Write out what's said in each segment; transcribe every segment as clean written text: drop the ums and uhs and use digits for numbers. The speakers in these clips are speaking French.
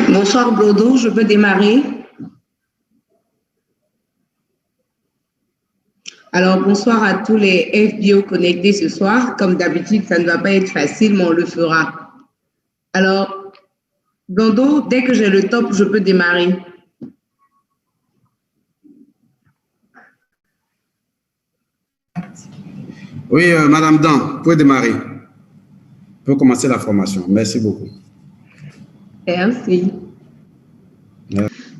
Bonsoir Blodo, je peux démarrer. Alors bonsoir à tous les FBO connectés ce soir. Comme d'habitude, ça ne va pas être facile, mais on le fera. Alors, Blodo, dès que j'ai le top, je peux démarrer. Oui, Madame Dan, vous pouvez démarrer. Vous pouvez commencer la formation. Merci beaucoup. Merci.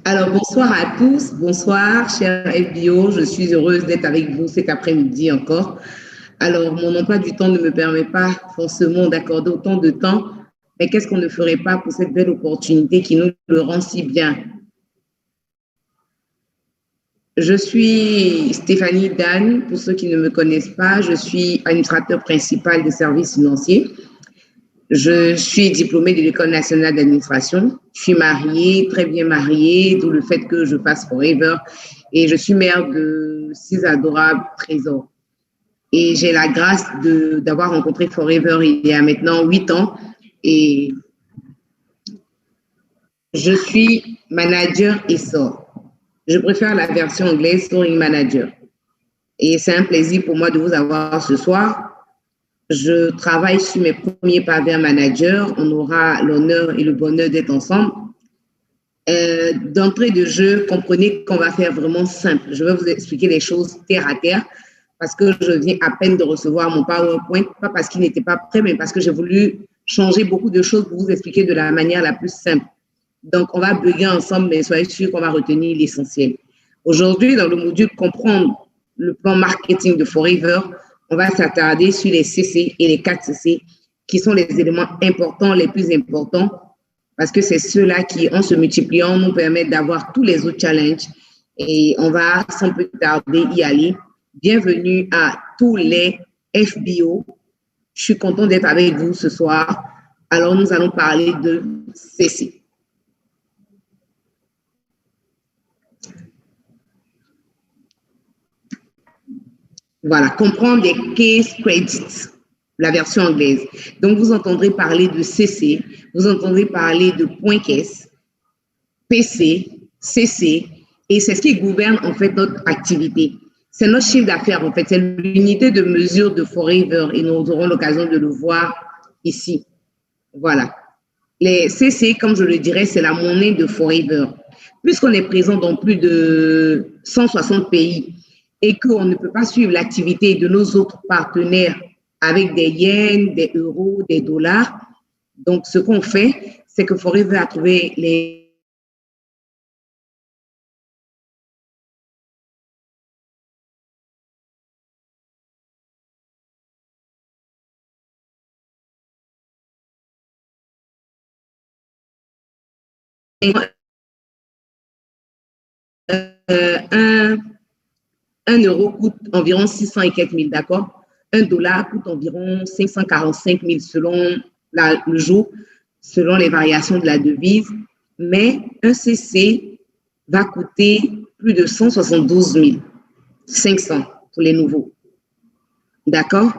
Alors, bonsoir à tous. Bonsoir, chers FBO. Je suis heureuse d'être avec vous cet après-midi encore. Alors, mon emploi du temps ne me permet pas forcément d'accorder autant de temps, mais qu'est-ce qu'on ne ferait pas pour cette belle opportunité qui nous le rend si bien? Je suis Stéphanie Dan, pour ceux qui ne me connaissent pas, je suis administrateur principal des services financiers. Je suis diplômée de l'École nationale d'administration. Je suis mariée, très bien mariée, d'où le fait que je fasse Forever. Et je suis mère de 6 adorables trésors. Et j'ai la grâce d'avoir rencontré Forever il y a maintenant 8 ans. Et je suis manager ESSOR. Je préfère la version anglaise, Storing Manager. Et c'est un plaisir pour moi de vous avoir ce soir. Je travaille sur mes premiers pas vers manager. On aura l'honneur et le bonheur d'être ensemble. D'entrée de jeu, comprenez qu'on va faire vraiment simple. Je vais vous expliquer les choses terre à terre parce que je viens à peine de recevoir mon PowerPoint, pas parce qu'il n'était pas prêt, mais parce que j'ai voulu changer beaucoup de choses pour vous expliquer de la manière la plus simple. Donc, on va bugger ensemble, mais soyez sûrs qu'on va retenir l'essentiel. Aujourd'hui, dans le module Comprendre le plan marketing de Forever, on va s'attarder sur les CC et les 4 CC, qui sont les éléments importants, les plus importants, parce que c'est ceux-là qui, en se multipliant, nous permettent d'avoir tous les autres challenges. Et on va sans plus tarder y aller. Bienvenue à tous les FBO. Je suis content d'être avec vous ce soir. Alors, nous allons parler de CC. Voilà, comprendre les case credits, la version anglaise. Donc, vous entendrez parler de CC, vous entendrez parler de point caisse, PC, CC, et c'est ce qui gouverne en fait notre activité. C'est notre chiffre d'affaires en fait, c'est l'unité de mesure de Forever et nous aurons l'occasion de le voir ici. Voilà. Les CC, comme je le dirais, c'est la monnaie de Forever. Puisqu'on est présent dans plus de 160 pays, et qu'on ne peut pas suivre l'activité de nos autres partenaires avec des yens, des euros, des dollars. Donc, ce qu'on fait, c'est que Forever a trouvé les un euro coûte environ 600 et quelques mille, d'accord? Un dollar coûte environ 545 000 selon le jour, selon les variations de la devise. Mais un CC va coûter plus de 172 500 pour les nouveaux. D'accord?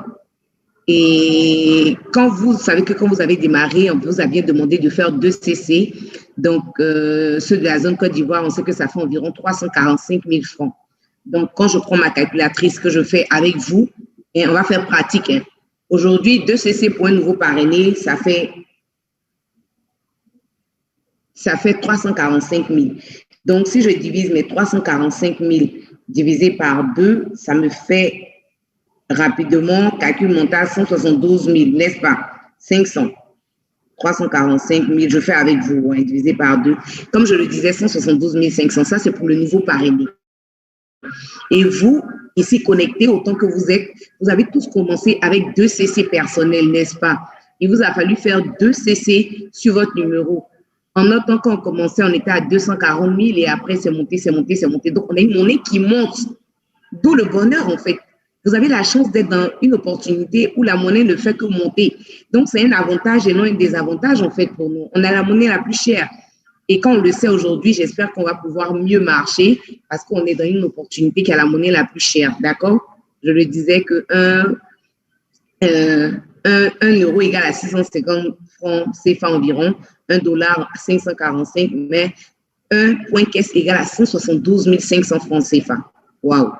Et quand vous savez que quand vous avez démarré, on vous a bien demandé de faire 2 CC. Donc, ceux de la zone Côte d'Ivoire, on sait que ça fait environ 345 000 francs. Donc, quand je prends ma calculatrice que je fais avec vous, et on va faire pratique. Hein. Aujourd'hui, 2 CC pour un nouveau parrainé, ça fait 345 000. Donc, si je divise mes 345 000 divisé par 2, ça me fait rapidement, calcul mental, 172 000, n'est-ce pas? 500. 345 000, je fais avec vous, hein, divisé par 2. Comme je le disais, 172 500, ça c'est pour le nouveau parrainé. Et vous, ici connectés, autant que vous êtes, vous avez tous commencé avec 2 CC personnels, n'est-ce pas? Il vous a fallu faire 2 CC sur votre numéro. En notant quand on commençait, on était à 240 000 et après c'est monté, c'est monté, c'est monté. Donc on a une monnaie qui monte, d'où le bonheur en fait. Vous avez la chance d'être dans une opportunité où la monnaie ne fait que monter. Donc c'est un avantage et non un désavantage en fait pour nous. On a la monnaie la plus chère. Et quand on le sait aujourd'hui, j'espère qu'on va pouvoir mieux marcher parce qu'on est dans une opportunité qui a la monnaie la plus chère, d'accord? Je le disais que 1 euro égale à 650 francs CFA environ, 1 dollar 545, mais 1 point caisse égale à 172 500 francs CFA. Waouh!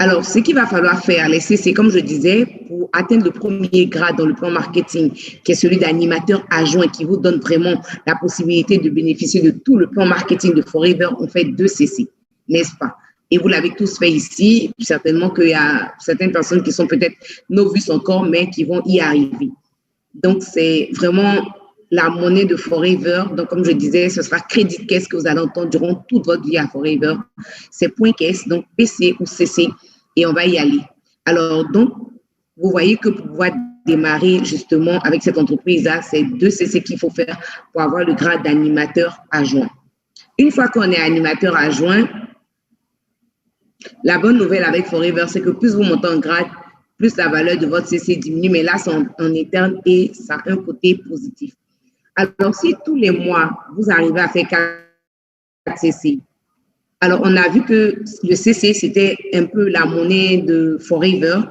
Alors, ce qu'il va falloir faire, les CC, comme je disais, pour atteindre le premier grade dans le plan marketing, qui est celui d'animateur adjoint, qui vous donne vraiment la possibilité de bénéficier de tout le plan marketing de Forever, on fait 2 CC, n'est-ce pas? Et vous l'avez tous fait ici, certainement qu'il y a certaines personnes qui sont peut-être novices encore, mais qui vont y arriver. Donc, c'est vraiment la monnaie de Forever. Donc, comme je disais, ce sera crédit caisse que vous allez entendre durant toute votre vie à Forever. C'est point caisse, donc PC ou CC, et on va y aller. Alors, donc, vous voyez que pour pouvoir démarrer justement avec cette entreprise-là, c'est 2 CC qu'il faut faire pour avoir le grade d'animateur adjoint. Une fois qu'on est animateur adjoint, la bonne nouvelle avec Forever, c'est que plus vous montez en grade, plus la valeur de votre CC diminue, mais là, c'est en interne et ça a un côté positif. Alors, si tous les mois, vous arrivez à faire 4 CC, alors on a vu que le CC, c'était un peu la monnaie de Forever,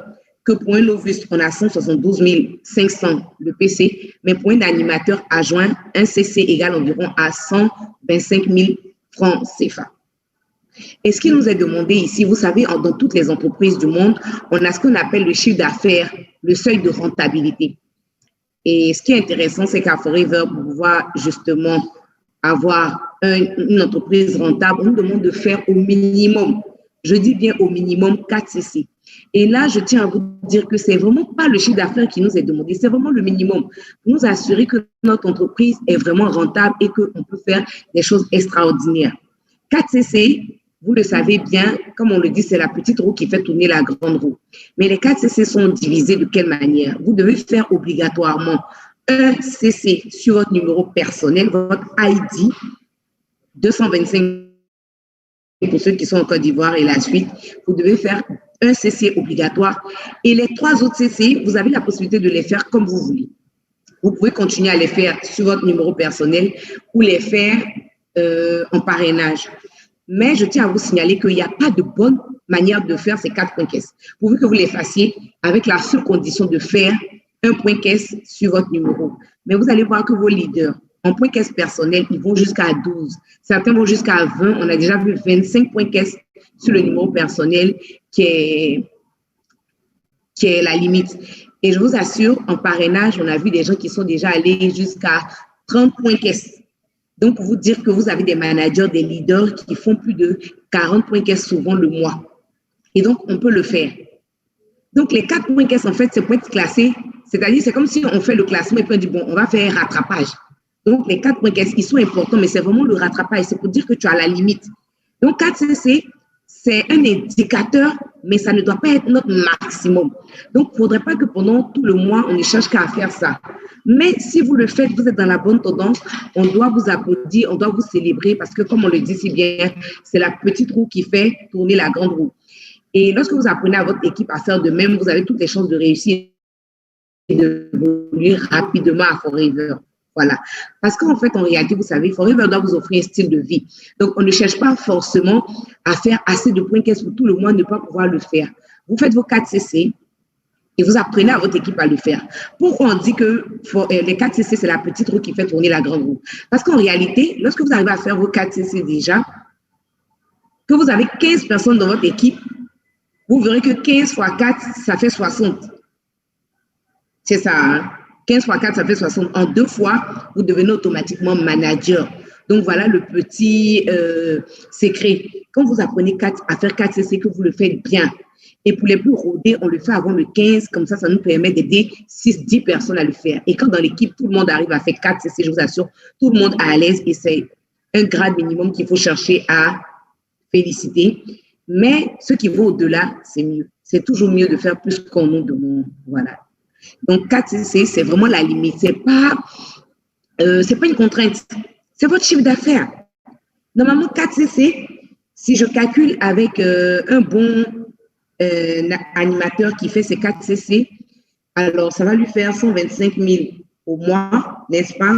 que pour un novice, on a 172 500 le PC, mais pour un animateur adjoint, un CC égale environ à 125 000 francs CFA. Et ce qui nous est demandé ici, vous savez, dans toutes les entreprises du monde, on a ce qu'on appelle le chiffre d'affaires, le seuil de rentabilité. Et ce qui est intéressant, c'est qu'à Forever, pour pouvoir justement avoir une entreprise rentable, on nous demande de faire au minimum, je dis bien au minimum 4 CC. Et là, je tiens à vous dire que c'est vraiment pas le chiffre d'affaires qui nous est demandé, c'est vraiment le minimum pour nous assurer que notre entreprise est vraiment rentable et qu'on peut faire des choses extraordinaires. 4 CC, vous le savez bien, comme on le dit, c'est la petite roue qui fait tourner la grande roue. Mais les 4 CC sont divisés de quelle manière? Vous devez faire obligatoirement un CC sur votre numéro personnel, votre ID, 225 pour ceux qui sont en Côte d'Ivoire et la suite. Vous devez faire un CC obligatoire. Et les 3 autres CC, vous avez la possibilité de les faire comme vous voulez. Vous pouvez continuer à les faire sur votre numéro personnel ou les faire en parrainage. Mais je tiens à vous signaler qu'il n'y a pas de bonne manière de faire ces 4 points caisse. Pourvu que vous les fassiez avec la seule condition de faire un point caisse sur votre numéro. Mais vous allez voir que vos leaders, en point caisse personnel, ils vont jusqu'à 12. Certains vont jusqu'à 20. On a déjà vu 25 points caisse sur le numéro personnel qui est la limite. Et je vous assure, en parrainage, on a vu des gens qui sont déjà allés jusqu'à 30 points caisse. Donc, pour vous dire que vous avez des managers, des leaders qui font plus de 40 points caisse souvent le mois. Et donc, on peut le faire. Donc, les 4 points caisse, en fait, c'est pour être classé. C'est-à-dire, c'est comme si on fait le classement et puis on dit, bon, on va faire rattrapage. Donc, les 4 points caisse, ils sont importants, mais c'est vraiment le rattrapage. C'est pour dire que tu as la limite. Donc, 4 CC, c'est un indicateur, mais ça ne doit pas être notre maximum. Donc, il ne faudrait pas que pendant tout le mois, on ne cherche qu'à faire ça. Mais si vous le faites, vous êtes dans la bonne tendance, on doit vous applaudir, on doit vous célébrer parce que, comme on le dit si bien, c'est la petite roue qui fait tourner la grande roue. Et lorsque vous apprenez à votre équipe à faire de même, vous avez toutes les chances de réussir et d'évoluer rapidement à Forever. Voilà. Parce qu'en fait, en réalité, vous savez, Forever doit vous offrir un style de vie. Donc, on ne cherche pas forcément à faire assez de points caisse pour tout le monde ne pas pouvoir le faire. Vous faites vos 4 CC et vous apprenez à votre équipe à le faire. Pourquoi on dit que les 4 CC, c'est la petite roue qui fait tourner la grande roue? Parce qu'en réalité, lorsque vous arrivez à faire vos 4 CC déjà, que vous avez 15 personnes dans votre équipe, vous verrez que 15 fois 4, ça fait 60. C'est ça, hein? 15 fois 4, ça fait 60. En 2 fois, vous devenez automatiquement manager. Donc, voilà le petit secret. Quand vous apprenez à faire 4 CC, que vous le faites bien. Et pour les plus rodés, on le fait avant le 15. Comme ça, ça nous permet d'aider 6-10 personnes à le faire. Et quand dans l'équipe, tout le monde arrive à faire 4 CC, je vous assure, tout le monde est à l'aise et c'est un grade minimum qu'il faut chercher à féliciter. Mais ceux qui vont au-delà, c'est mieux. C'est toujours mieux de faire plus qu'on nous demande. Voilà. Donc, 4 CC, c'est vraiment la limite. C'est pas une contrainte. C'est votre chiffre d'affaires. Normalement, 4 CC, si je calcule avec un bon animateur qui fait ses 4 CC, alors ça va lui faire 125 000 au mois, n'est-ce pas?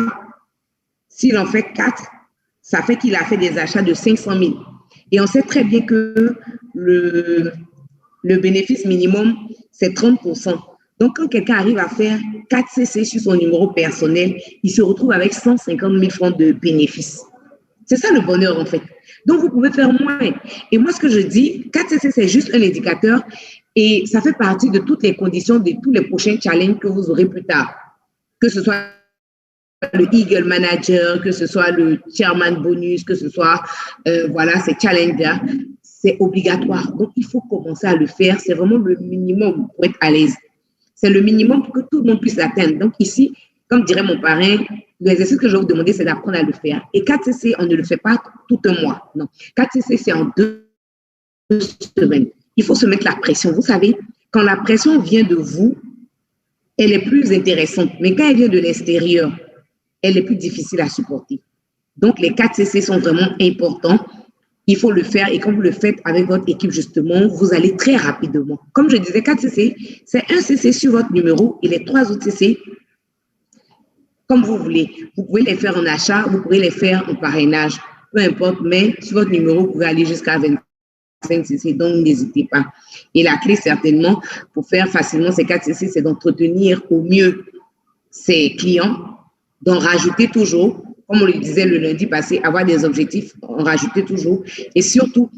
S'il en fait 4, ça fait qu'il a fait des achats de 500 000. Et on sait très bien que le bénéfice minimum, c'est 30%. Donc, quand quelqu'un arrive à faire 4 CC sur son numéro personnel, il se retrouve avec 150 000 francs de bénéfices. C'est ça le bonheur, en fait. Donc, vous pouvez faire moins. Et moi, ce que je dis, 4 CC, c'est juste un indicateur et ça fait partie de toutes les conditions de tous les prochains challenges que vous aurez plus tard. Que ce soit le Eagle Manager, que ce soit le Chairman Bonus, que ce soit, voilà, ces challenges-là, c'est obligatoire. Donc, il faut commencer à le faire. C'est vraiment le minimum pour être à l'aise. C'est le minimum pour que tout le monde puisse l'atteindre. Donc, ici, comme dirait mon parrain, l'exercice que je vais vous demander, c'est d'apprendre à le faire. Et 4 CC, on ne le fait pas tout un mois. Non. 4 CC, c'est en 2 semaines. Il faut se mettre la pression. Vous savez, quand la pression vient de vous, elle est plus intéressante. Mais quand elle vient de l'extérieur, elle est plus difficile à supporter. Donc, les 4 CC sont vraiment importants. Il faut le faire et quand vous le faites avec votre équipe, justement, vous allez très rapidement. Comme je disais, 4 CC, c'est un CC sur votre numéro et les 3 autres CC, comme vous voulez. Vous pouvez les faire en achat, vous pouvez les faire en parrainage, peu importe, mais sur votre numéro, vous pouvez aller jusqu'à 25 CC, donc n'hésitez pas. Et la clé, certainement, pour faire facilement ces 4 CC, c'est d'entretenir au mieux ses clients, d'en rajouter toujours. Comme on le disait le lundi passé, avoir des objectifs, en rajouter toujours. Et surtout,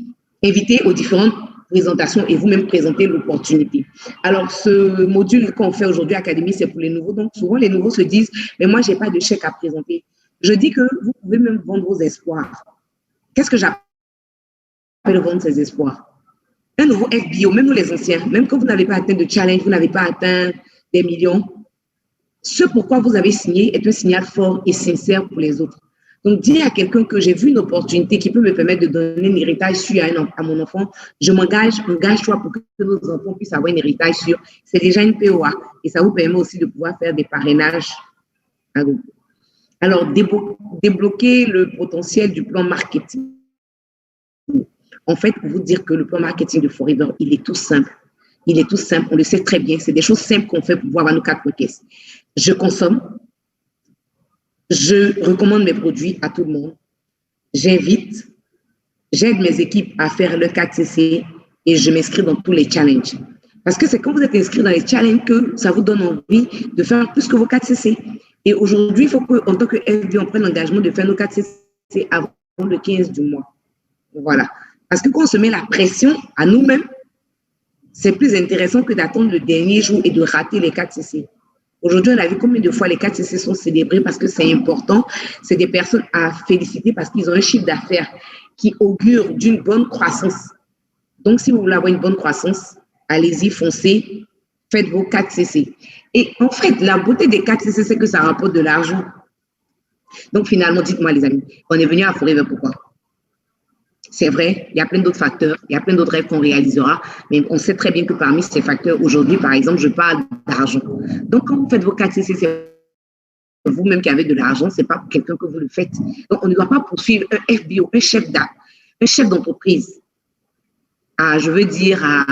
inviter aux différentes présentations et vous-même présenter l'opportunité. Alors, ce module qu'on fait aujourd'hui à Académie, c'est pour les nouveaux. Donc, souvent, les nouveaux se disent, mais moi, je n'ai pas de chèque à présenter. Je dis que vous pouvez même vendre vos espoirs. Qu'est-ce que j'appelle vendre ces espoirs? Un nouveau FBO, même nous les anciens, même quand vous n'avez pas atteint de challenge, vous n'avez pas atteint des millions, ce pourquoi vous avez signé est un signal fort et sincère pour les autres. Donc, dire à quelqu'un que j'ai vu une opportunité qui peut me permettre de donner un héritage sûr à mon enfant, je engage-toi pour que nos enfants puissent avoir un héritage sûr. C'est déjà une POA et ça vous permet aussi de pouvoir faire des parrainages. Alors, débloquer le potentiel du plan marketing. En fait, pour vous dire que le plan marketing de Forever, il est tout simple. Il est tout simple, on le sait très bien. C'est des choses simples qu'on fait pour pouvoir avoir nos 4 caisses. Je consomme, je recommande mes produits à tout le monde, j'invite, j'aide mes équipes à faire le 4 CC et je m'inscris dans tous les challenges. Parce que c'est quand vous êtes inscrit dans les challenges que ça vous donne envie de faire plus que vos 4 CC. Et aujourd'hui, il faut qu'en tant que FB, on prenne l'engagement de faire nos 4 CC avant le 15 du mois. Voilà. Parce que quand on se met la pression à nous-mêmes, c'est plus intéressant que d'attendre le dernier jour et de rater les 4 CC. Aujourd'hui, on a vu combien de fois les 4 CC sont célébrés parce que c'est important. C'est des personnes à féliciter parce qu'ils ont un chiffre d'affaires qui augure d'une bonne croissance. Donc, si vous voulez avoir une bonne croissance, allez-y, foncez, faites vos 4 CC. Et en fait, la beauté des 4 CC, c'est que ça rapporte de l'argent. Donc, finalement, dites-moi, les amis, on est venu à Forever pourquoi? C'est vrai, il y a plein d'autres facteurs, il y a plein d'autres rêves qu'on réalisera, mais on sait très bien que parmi ces facteurs, aujourd'hui, par exemple, je parle d'argent. Donc, quand vous faites vos 4 CC, c'est vous-même qui avez de l'argent, ce n'est pas pour quelqu'un que vous le faites. Donc, on ne doit pas poursuivre un FBO, un chef d'entreprise. Je veux dire, à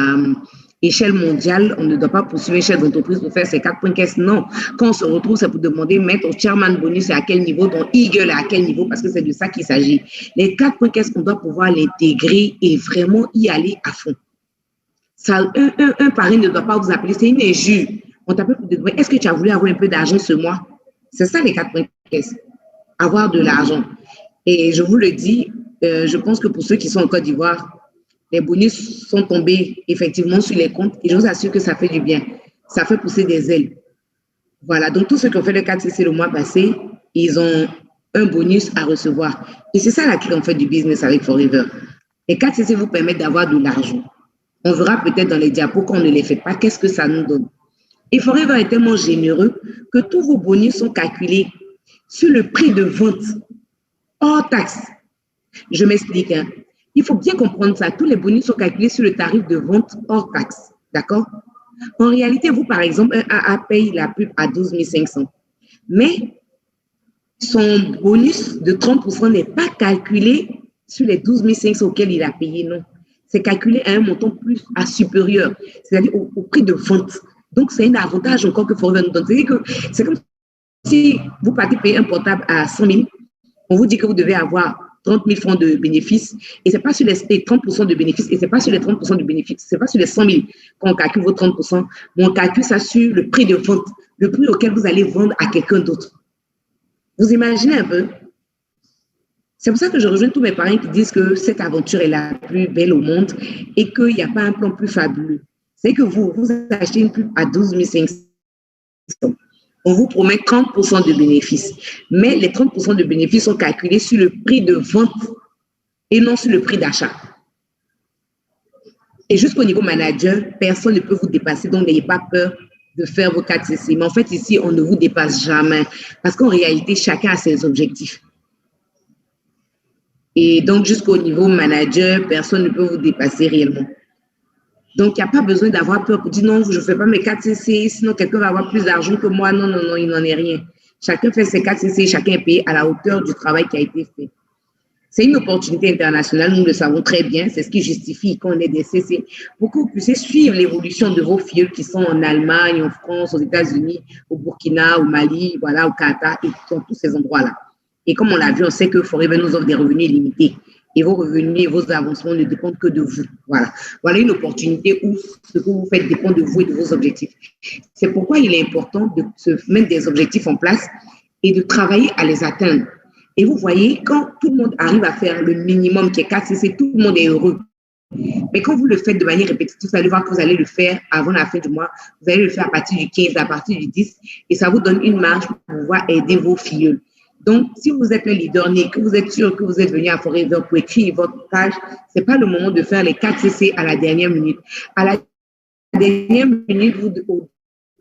échelle mondiale, on ne doit pas poursuivre un chef d'entreprise pour faire ses 4 points caisse. Non. Quand on se retrouve, c'est pour demander, mettre au chairman bonus à quel niveau, ton Eagle à quel niveau, parce que c'est de ça qu'il s'agit. Les 4 points caisse, on doit pouvoir l'intégrer et vraiment y aller à fond. Ça, un parrain ne doit pas vous appeler, c'est une injure. On t'appelle pour te demander, est-ce que tu as voulu avoir un peu d'argent ce mois? C'est ça les 4 points caisse. Avoir de l'argent. Et je vous le dis, je pense que pour ceux qui sont en Côte d'Ivoire, les bonus sont tombés effectivement sur les comptes et je vous assure que ça fait du bien. Ça fait pousser des ailes. Voilà, donc tous ceux qui ont fait le 4 CC le mois passé, ils ont un bonus à recevoir. Et c'est ça la clé en fait du business avec Forever. Les 4 CC vous permettent d'avoir de l'argent. On verra peut-être dans les diapos qu'on ne les fait pas, qu'est-ce que ça nous donne. Et Forever est tellement généreux que tous vos bonus sont calculés sur le prix de vente hors taxe. Je m'explique, hein. Il faut bien comprendre ça. Tous les bonus sont calculés sur le tarif de vente hors taxe. D'accord? En réalité, vous, par exemple, un AA paye la pub à 12 500. Mais son bonus de 30% n'est pas calculé sur les 12 500 auxquels il a payé, non. C'est calculé à un montant plus supérieur, c'est-à-dire au prix de vente. Donc, c'est un avantage encore que Forever nous donne. C'est-à-dire que c'est comme si vous partez payer un portable à 100 000, on vous dit que vous devez avoir 30 000 francs de bénéfices, et c'est pas sur les 30% de bénéfices, et c'est pas sur les 30% de bénéfices, c'est pas sur les 100 000 qu'on calcule vos 30%, mais on calcule ça sur le prix de vente, le prix auquel vous allez vendre à quelqu'un d'autre. Vous imaginez un peu? C'est pour ça que je rejoins tous mes parents qui disent que cette aventure est la plus belle au monde et qu'il n'y a pas un plan plus fabuleux. C'est que vous achetez une pub à 12 500. On vous promet 30% de bénéfices. Mais les 30% de bénéfices sont calculés sur le prix de vente et non sur le prix d'achat. Et jusqu'au niveau manager, personne ne peut vous dépasser, donc n'ayez pas peur de faire vos 4CC. Mais en fait, ici, on ne vous dépasse jamais parce qu'en réalité, chacun a ses objectifs. Et donc, jusqu'au niveau manager, personne ne peut vous dépasser réellement. Donc, il n'y a pas besoin d'avoir peur pour dire non, je ne fais pas mes 4CC, sinon quelqu'un va avoir plus d'argent que moi. Non, non, non, il n'en est rien. Chacun fait ses 4CC, chacun est payé à la hauteur du travail qui a été fait. C'est une opportunité internationale, nous le savons très bien, c'est ce qui justifie qu'on ait des CC pour que vous puissiez suivre l'évolution de vos filles qui sont en Allemagne, en France, aux États-Unis, au Burkina, au Mali, voilà, au Qatar et dans tous ces endroits-là. Et comme on l'a vu, on sait que Forever nous offre des revenus limités. Et vos revenus et vos avancements ne dépendent que de vous. Voilà. Voilà une opportunité où ce que vous faites dépend de vous et de vos objectifs. C'est pourquoi il est important de se mettre des objectifs en place et de travailler à les atteindre. Et vous voyez, quand tout le monde arrive à faire le minimum qui est 4CC, tout le monde est heureux. Mais quand vous le faites de manière répétitive, vous allez voir que vous allez le faire avant la fin du mois, vous allez le faire à partir du 15, à partir du 10, et ça vous donne une marge pour pouvoir aider vos filles. Donc, si vous êtes un leader né, que vous êtes sûr que vous êtes venu à Forever pour écrire votre page, ce n'est pas le moment de faire les 4CC à la dernière minute. À la dernière minute,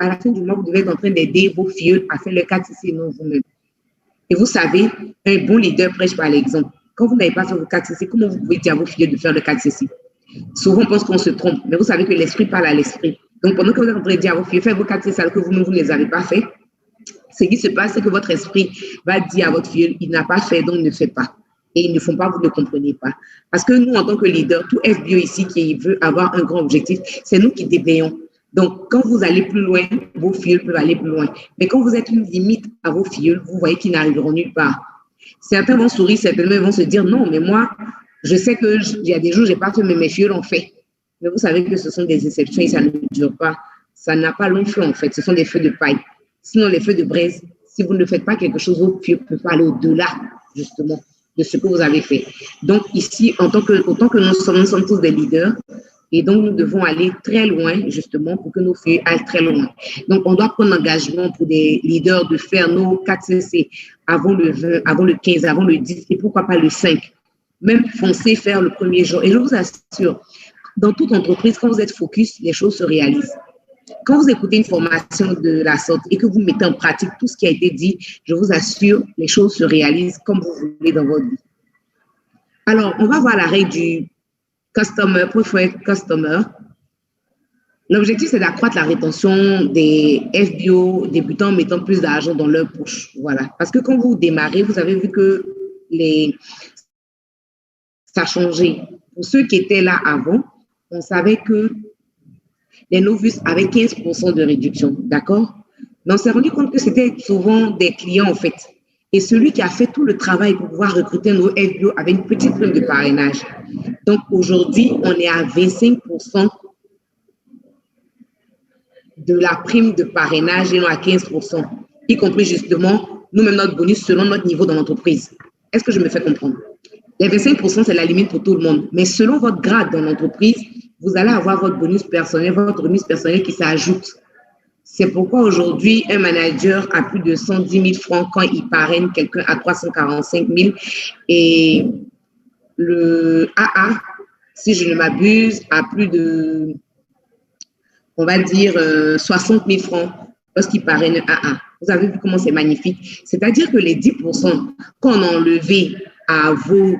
à la fin du mois, vous devez être en train d'aider vos filles à faire les 4CC, non vous-même. Et vous savez, un bon leader prêche par l'exemple. Quand vous n'avez pas fait vos 4CC, comment vous pouvez dire à vos filles de faire le 4CC? Souvent, on pense qu'on se trompe, mais vous savez que l'esprit parle à l'esprit. Donc, pendant que vous êtes en train de dire à vos filles, faites vos 4CC alors que vous-même, vous ne les avez pas fait, ce qui se passe, c'est que votre esprit va dire à votre fille, il n'a pas fait, donc ne fait pas. Et ils ne font pas, vous ne comprenez pas. Parce que nous, en tant que leader, tout FBO ici qui veut avoir un grand objectif, c'est nous qui déblayons. Donc, quand vous allez plus loin, vos filles peuvent aller plus loin. Mais quand vous êtes une limite à vos filles, vous voyez qu'ils n'arriveront nulle part. Certains vont sourire, certains vont se dire, non, mais moi, je sais qu'il y a des jours, je n'ai pas fait, mais mes filles l'ont fait. Mais vous savez que ce sont des exceptions et ça ne dure pas. Ça n'a pas long feu, en fait. Ce sont des feux de paille. Sinon, les feux de braise, si vous ne faites pas quelque chose, vos filles ne peuvent pas aller au-delà, justement, de ce que vous avez fait. Donc, ici, autant que nous sommes tous des leaders, et donc nous devons aller très loin, justement, pour que nos filles aillent très loin. Donc, on doit prendre l'engagement pour des leaders de faire nos 4CC avant le 20, avant le 15, avant le 10, et pourquoi pas le 5. Même foncer faire le premier jour. Et je vous assure, dans toute entreprise, quand vous êtes focus, les choses se réalisent. Quand vous écoutez une formation de la sorte et que vous mettez en pratique tout ce qui a été dit, je vous assure, les choses se réalisent comme vous voulez dans votre vie. Alors, on va voir la règle du customer, preferred customer. L'objectif, c'est d'accroître la rétention des FBO débutants mettant plus d'argent dans leur poche. Voilà. Parce que quand vous démarrez, vous avez vu que ça a changé. Pour ceux qui étaient là avant, on savait que les novices avaient 15% de réduction, d'accord? Mais on s'est rendu compte que c'était souvent des clients, en fait. Et celui qui a fait tout le travail pour pouvoir recruter nos FBO avait une petite prime de parrainage. Donc, aujourd'hui, on est à 25% de la prime de parrainage et non à 15%, y compris justement, nous-mêmes, notre bonus selon notre niveau dans l'entreprise. Est-ce que je me fais comprendre? Les 25%, c'est la limite pour tout le monde. Mais selon votre grade dans l'entreprise, vous allez avoir votre bonus personnel, votre remise personnelle qui s'ajoute. C'est pourquoi aujourd'hui, un manager a plus de 110 000 francs quand il parraine quelqu'un à 345 000. Et le AA, si je ne m'abuse, a plus de, on va dire, 60 000 francs lorsqu'il parraine un AA. Vous avez vu comment c'est magnifique. C'est-à-dire que les 10% qu'on a enlevés à vos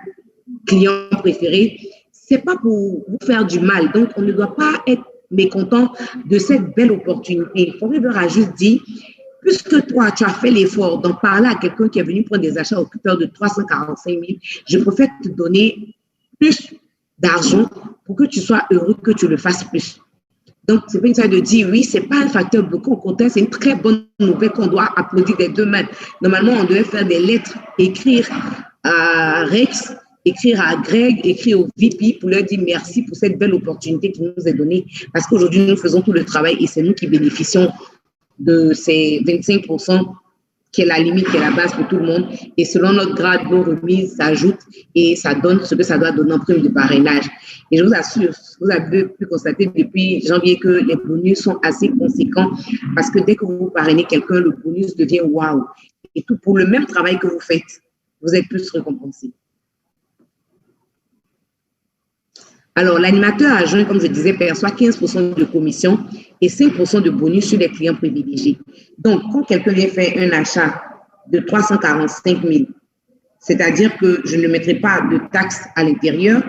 clients préférés, c'est pas pour vous faire du mal. Donc, on ne doit pas être mécontent de cette belle opportunité. Forever a juste dit, puisque toi, tu as fait l'effort d'en parler à quelqu'un qui est venu prendre des achats au hauteur de 345 000, je préfère te donner plus d'argent pour que tu sois heureux, que tu le fasses plus. Donc, c'est pas une histoire de dire oui, c'est pas un facteur bloquant. Au contraire, c'est une très bonne nouvelle qu'on doit applaudir des deux mains. Normalement, on devait faire des lettres, écrire à Rex, écrire à Greg, écrire au VP pour leur dire merci pour cette belle opportunité qui nous est donnée. Parce qu'aujourd'hui, nous faisons tout le travail et c'est nous qui bénéficions de ces 25% qui est la limite, qui est la base pour tout le monde. Et selon notre grade, nos remises s'ajoutent et ça donne ce que ça doit donner en prime de parrainage. Et je vous assure, vous avez pu constater depuis janvier que les bonus sont assez conséquents parce que dès que vous parrainez quelqu'un, le bonus devient waouh. Et tout pour le même travail que vous faites, vous êtes plus récompensé. Alors, l'animateur adjoint, comme je disais, perçoit 15% de commission et 5% de bonus sur les clients privilégiés. Donc, quand quelqu'un vient faire un achat de 345 000, c'est-à-dire que je ne mettrai pas de taxes à l'intérieur,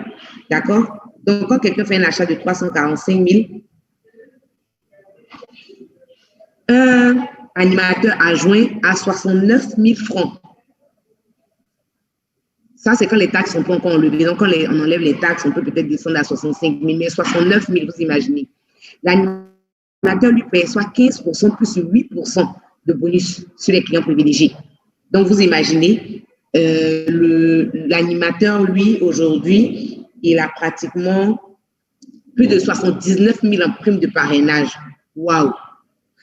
d'accord? Donc, quand quelqu'un fait un achat de 345 000, un animateur adjoint a 69 000 francs. Ça, c'est quand les taxes sont pas encore enlevées. Donc, quand on enlève les taxes, on peut peut-être descendre à 65 000, mais 69 000, vous imaginez. L'animateur lui perçoit 15% plus 8% de bonus sur les clients privilégiés. Donc, vous imaginez, l'animateur, lui, aujourd'hui, il a pratiquement plus de 79 000 en prime de parrainage. Waouh!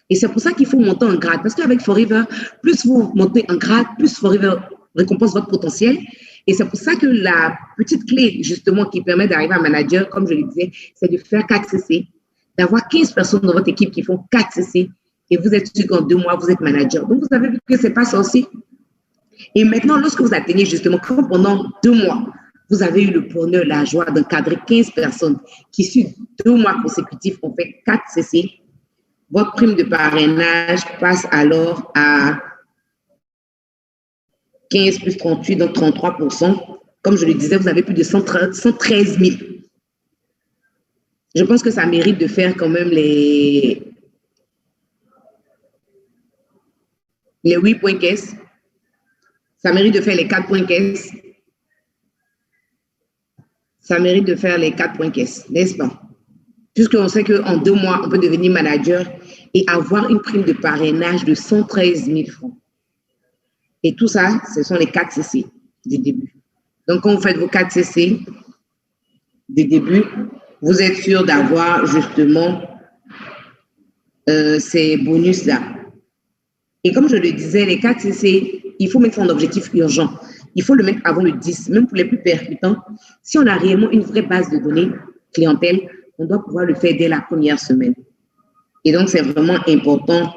Et c'est pour ça qu'il faut monter en grade. Parce qu'avec Forever, plus vous montez en grade, plus Forever récompense votre potentiel. Et c'est pour ça que la petite clé, justement, qui permet d'arriver à manager, comme je le disais, c'est de faire 4 CC, d'avoir 15 personnes dans votre équipe qui font 4 CC, et vous êtes sûr qu'en 2 mois, vous êtes manager. Donc, vous avez vu que ce n'est pas sorcier. Et maintenant, lorsque vous atteignez justement, quand pendant 2 mois, vous avez eu le bonheur, la joie d'encadrer 15 personnes qui, sur 2 mois consécutifs, ont fait 4 CC, votre prime de parrainage passe alors à 15 plus 38, donc 33%. Comme je le disais, vous avez plus de 113 000. Je pense que ça mérite de faire quand même les 8 points caisse. Ça mérite de faire les 4 points caisse. Ça mérite de faire les 4 points caisse, n'est-ce pas? Puisqu'on sait qu'en 2 mois, on peut devenir manager et avoir une prime de parrainage de 113 000 francs. Et tout ça, ce sont les 4 CC du début. Donc, quand vous faites vos 4 CC du début, vous êtes sûr d'avoir justement ces bonus-là. Et comme je le disais, les 4 CC, il faut mettre en objectif urgent. Il faut le mettre avant le 10, même pour les plus percutants. Si on a réellement une vraie base de données clientèle, on doit pouvoir le faire dès la première semaine. Et donc, c'est vraiment important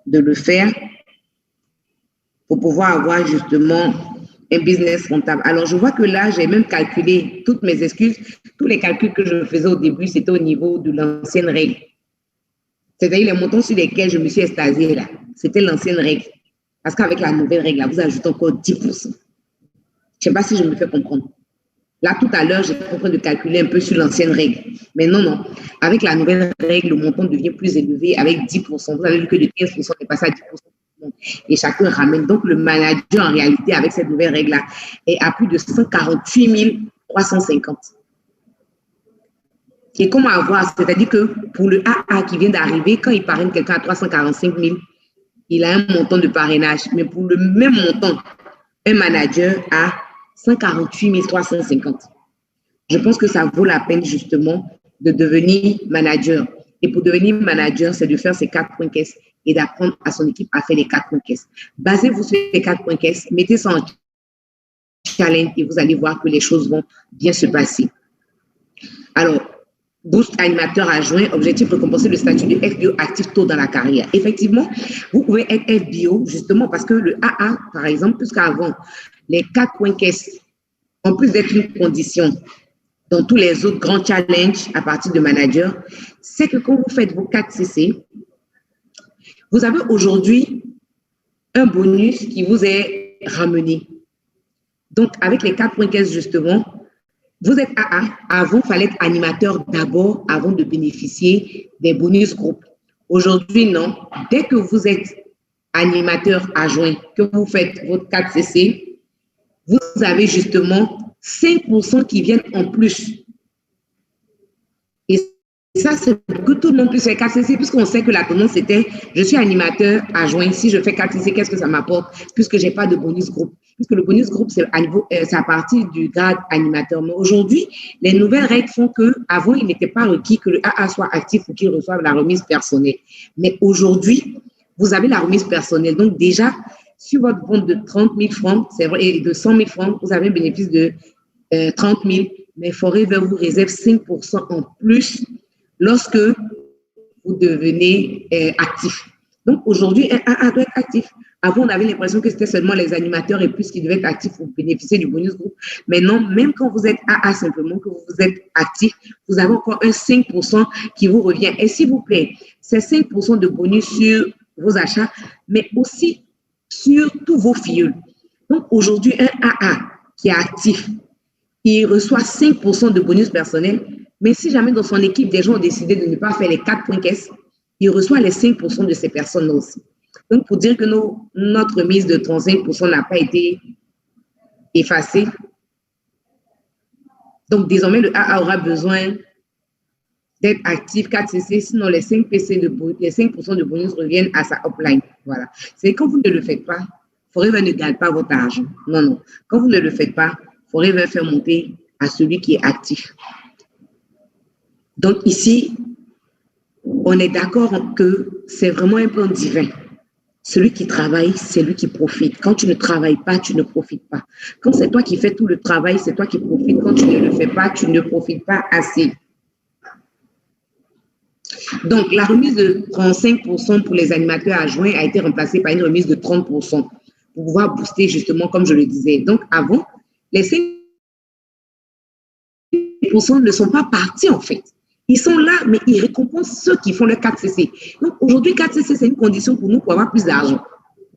de le faire pour pouvoir avoir justement un business rentable. Alors, je vois que là, j'ai même calculé toutes mes excuses. Tous les calculs que je faisais au début, c'était au niveau de l'ancienne règle. C'est-à-dire les montants sur lesquels je me suis extasiée là. C'était l'ancienne règle. Parce qu'avec la nouvelle règle, là, vous ajoutez encore 10%. Je ne sais pas si je me fais comprendre. Là, tout à l'heure, j'étais en train de calculer un peu sur l'ancienne règle. Mais non. Avec la nouvelle règle, le montant devient plus élevé avec 10%. Vous avez vu que de 15%, on est passé à 10%. Et chacun ramène. Donc, le manager, en réalité, avec cette nouvelle règle-là, est à plus de 148 350. Et comment avoir? C'est-à-dire que pour le AA qui vient d'arriver, quand il parraine quelqu'un à 345 000, il a un montant de parrainage. Mais pour le même montant, un manager a 148 350. Je pense que ça vaut la peine justement de devenir manager. Et pour devenir manager, c'est de faire ces 4 points caisse et d'apprendre à son équipe à faire les 4 points caisse. Basez-vous sur les 4 points caisse, mettez ça en challenge et vous allez voir que les choses vont bien se passer. Alors, Boost animateur adjoint, objectif récompenser le statut de FBO actif tôt dans la carrière. Effectivement, vous pouvez être FBO justement parce que le AA, par exemple, puisqu'avant, les 4 points caisse, en plus d'être une condition dans tous les autres grands challenges à partir de manager, c'est que quand vous faites vos 4 CC, vous avez aujourd'hui un bonus qui vous est ramené. Donc, avec les 4 points caisse, justement, vous êtes AA. Avant, il fallait être animateur d'abord avant de bénéficier des bonus groupes. Aujourd'hui, non. Dès que vous êtes animateur adjoint, que vous faites votre 4 CC, vous avez justement 5% qui viennent en plus. Et ça, c'est pour que tout le monde puisse faire 4 CC, puisqu'on sait que la tendance c'était je suis animateur adjoint. Si je fais 4 CC, qu'est-ce que ça m'apporte? Puisque je n'ai pas de bonus groupe. puisque le bonus groupe, c'est à partir du grade animateur. Mais aujourd'hui, les nouvelles règles font qu'avant, il n'était pas requis que le AA soit actif ou qu'il reçoive la remise personnelle. Mais aujourd'hui, vous avez la remise personnelle. Donc déjà, sur votre compte de 30 000 francs, c'est vrai, et de 100 000 francs, vous avez un bénéfice de 30 000, mais Forever vous réserve 5% en plus lorsque vous devenez actif. Donc aujourd'hui, un AA doit être actif. Avant, on avait l'impression que c'était seulement les animateurs et plus qui devaient être actifs pour bénéficier du bonus groupe. Mais non, même quand vous êtes AA simplement, que vous êtes actif, vous avez encore un 5% qui vous revient. Et s'il vous plaît, c'est 5% de bonus sur vos achats, mais aussi sur tous vos filleuls. Donc aujourd'hui, un AA qui est actif, il reçoit 5% de bonus personnel, mais si jamais dans son équipe, des gens ont décidé de ne pas faire les 4 points caisse, il reçoit les 5% de ces personnes-là aussi. Donc, pour dire que notre remise de 35% n'a pas été effacée, donc désormais, le AA aura besoin d'être actif 4CC, sinon les 5% de bonus reviennent à sa upline. Voilà. C'est quand vous ne le faites pas, Forever ne gagne pas votre argent. Non, non. Quand vous ne le faites pas, Forever fait monter à celui qui est actif. Donc ici, on est d'accord que c'est vraiment un plan divin. Celui qui travaille, c'est lui qui profite. Quand tu ne travailles pas, tu ne profites pas. Quand c'est toi qui fais tout le travail, c'est toi qui profites. Quand tu ne le fais pas, tu ne profites pas assez. Donc, la remise de 35% pour les animateurs adjoints a été remplacée par une remise de 30% pour pouvoir booster justement, comme je le disais. Donc, avant, les 5% ne sont pas partis en fait. Ils sont là, mais ils récompensent ceux qui font le 4CC. Donc, aujourd'hui, 4CC, c'est une condition pour nous pour avoir plus d'argent.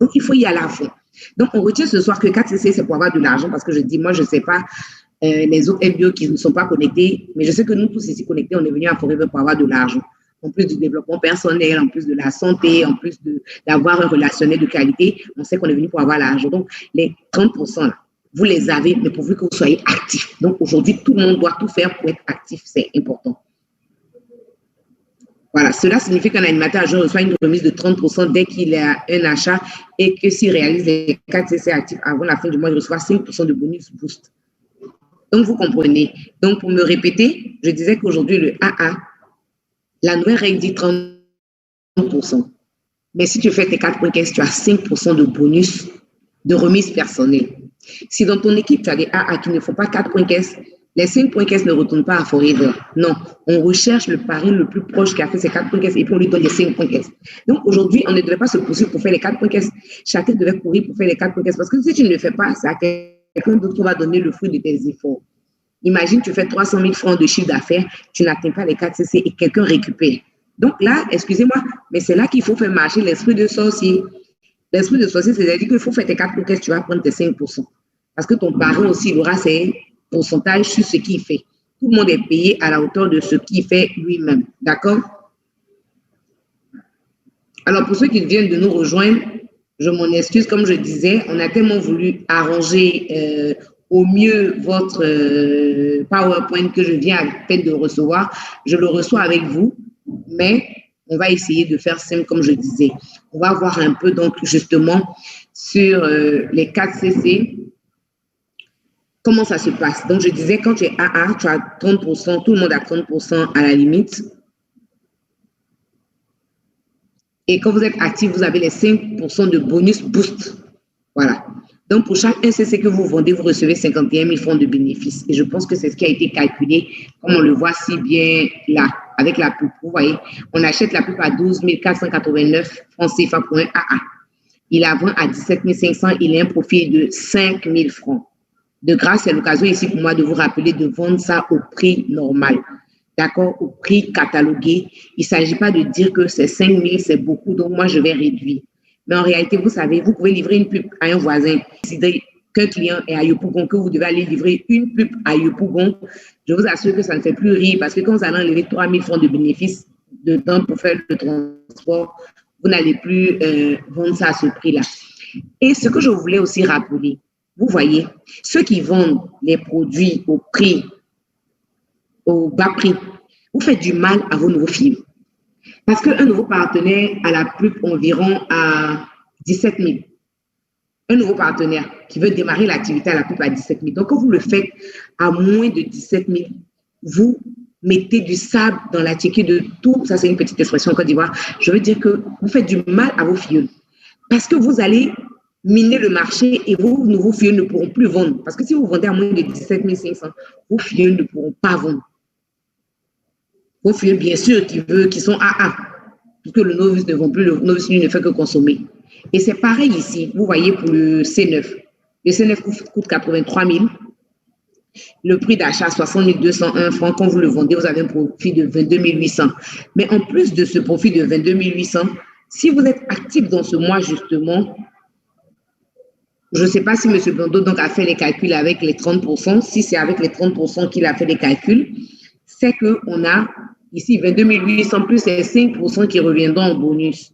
Donc, il faut y aller à fond. Donc, on retient ce soir que 4CC, c'est pour avoir de l'argent parce que je dis, moi, je ne sais pas les autres MBO qui ne sont pas connectés, mais je sais que nous tous ici connectés, on est venus à Forever pour avoir de l'argent. En plus du développement personnel, en plus de la santé, en plus d'avoir un relationnel de qualité, on sait qu'on est venu pour avoir l'argent. Donc, les 30%, là, vous les avez, mais pourvu que vous soyez actifs. Donc, aujourd'hui, tout le monde doit tout faire pour être actif. C'est important. Voilà, cela signifie qu'un animateur adjoint reçoit une remise de 30% dès qu'il a un achat et que s'il réalise les 4CC actifs avant la fin du mois, il reçoit 5% de bonus boost. Donc, vous comprenez. Donc, pour me répéter, je disais qu'aujourd'hui, le AA, la nouvelle règle dit 30%. Mais si tu fais tes 4 points caisse, tu as 5% de bonus de remise personnelle. Si dans ton équipe, tu as des AA qui ne font pas 4 points caisse, les 5 points caisse ne retournent pas à Forever. Non, on recherche le pari le plus proche qui a fait ses 4 points caisse et puis on lui donne les 5 points caisse. Donc aujourd'hui, on ne devait pas se poursuivre pour faire les 4 points caisse. Chacun devait courir pour faire les 4 points caisse. Parce que si tu ne le fais pas, c'est à quelqu'un d'autre qui va donner le fruit de tes efforts. Imagine, tu fais 300 000 francs de chiffre d'affaires, tu n'atteins pas les 4CC et quelqu'un récupère. Donc là, excusez-moi, mais c'est là qu'il faut faire marcher l'esprit de sorcier. L'esprit de sorcier, c'est-à-dire qu'il faut faire tes 4 points caisse, tu vas prendre tes 5%. Parce que ton parent aussi, il aura ses pourcentage sur ce qu'il fait. Tout le monde est payé à la hauteur de ce qu'il fait lui-même. D'accord? Alors, pour ceux qui viennent de nous rejoindre, je m'en excuse. Comme je disais, on a tellement voulu arranger au mieux votre PowerPoint que je viens à peine de recevoir. Je le reçois avec vous, mais on va essayer de faire simple, comme je disais. On va voir un peu, donc, justement, sur les 4CC, comment ça se passe. Donc, je disais, quand tu es AA, tu as 30%, tout le monde a 30% à la limite. Et quand vous êtes actif, vous avez les 5% de bonus boost. Voilà. Donc, pour chaque 1CC que vous vendez, vous recevez 51 000 francs de bénéfices. Et je pense que c'est ce qui a été calculé, comme on le voit si bien là, avec la pub. Vous voyez, on achète la pub à 12 489 francs CFA pour un AA. Il la vend à 17 500, il a un profit de 5 000 francs. De grâce, c'est l'occasion ici pour moi de vous rappeler de vendre ça au prix normal. D'accord? Au prix catalogué. Il ne s'agit pas de dire que c'est 5 000, c'est beaucoup, donc moi, je vais réduire. Mais en réalité, vous savez, vous pouvez livrer une pub à un voisin. Décidez qu'un client est à Yopougon, que vous devez aller livrer une pub à Yopougon. Je vous assure que ça ne fait plus rire parce que quand vous allez enlever 3 000 francs de bénéfices de temps pour faire le transport, vous n'allez plus vendre ça à ce prix-là. Et ce que je voulais aussi rappeler, vous voyez, ceux qui vendent les produits au bas prix, vous faites du mal à vos nouveaux films. Parce qu'un nouveau partenaire a la pub environ à 17 000. un nouveau partenaire qui veut démarrer l'activité à la coupe à 17 000. Donc, quand vous le faites à moins de 17 000, vous mettez du sable dans la ticket de tout. Ça, c'est une petite expression en Côte d'Ivoire. Je veux dire que vous faites du mal à vos filleuls. Parce que vous allez miner le marché et vos nouveaux filleuls ne pourront plus vendre. Parce que si vous vendez à moins de 17 500, vos filleuls ne pourront pas vendre. Vos filleuls, bien sûr, qui sont AA, puisque le novice ne vend plus, le novice ne fait que consommer. Et c'est pareil ici. Vous voyez pour le C9. Le C9 coûte 83 000. Le prix d'achat, 60 201 francs. Quand vous le vendez, vous avez un profit de 22 800. Mais en plus de ce profit de 22 800, si vous êtes actif dans ce mois, justement, je ne sais pas si M. Blondeau donc, a fait les calculs avec les 30%. Si c'est avec les 30% qu'il a fait les calculs, c'est qu'on a ici 22 800 plus les 5% qui reviendront en bonus.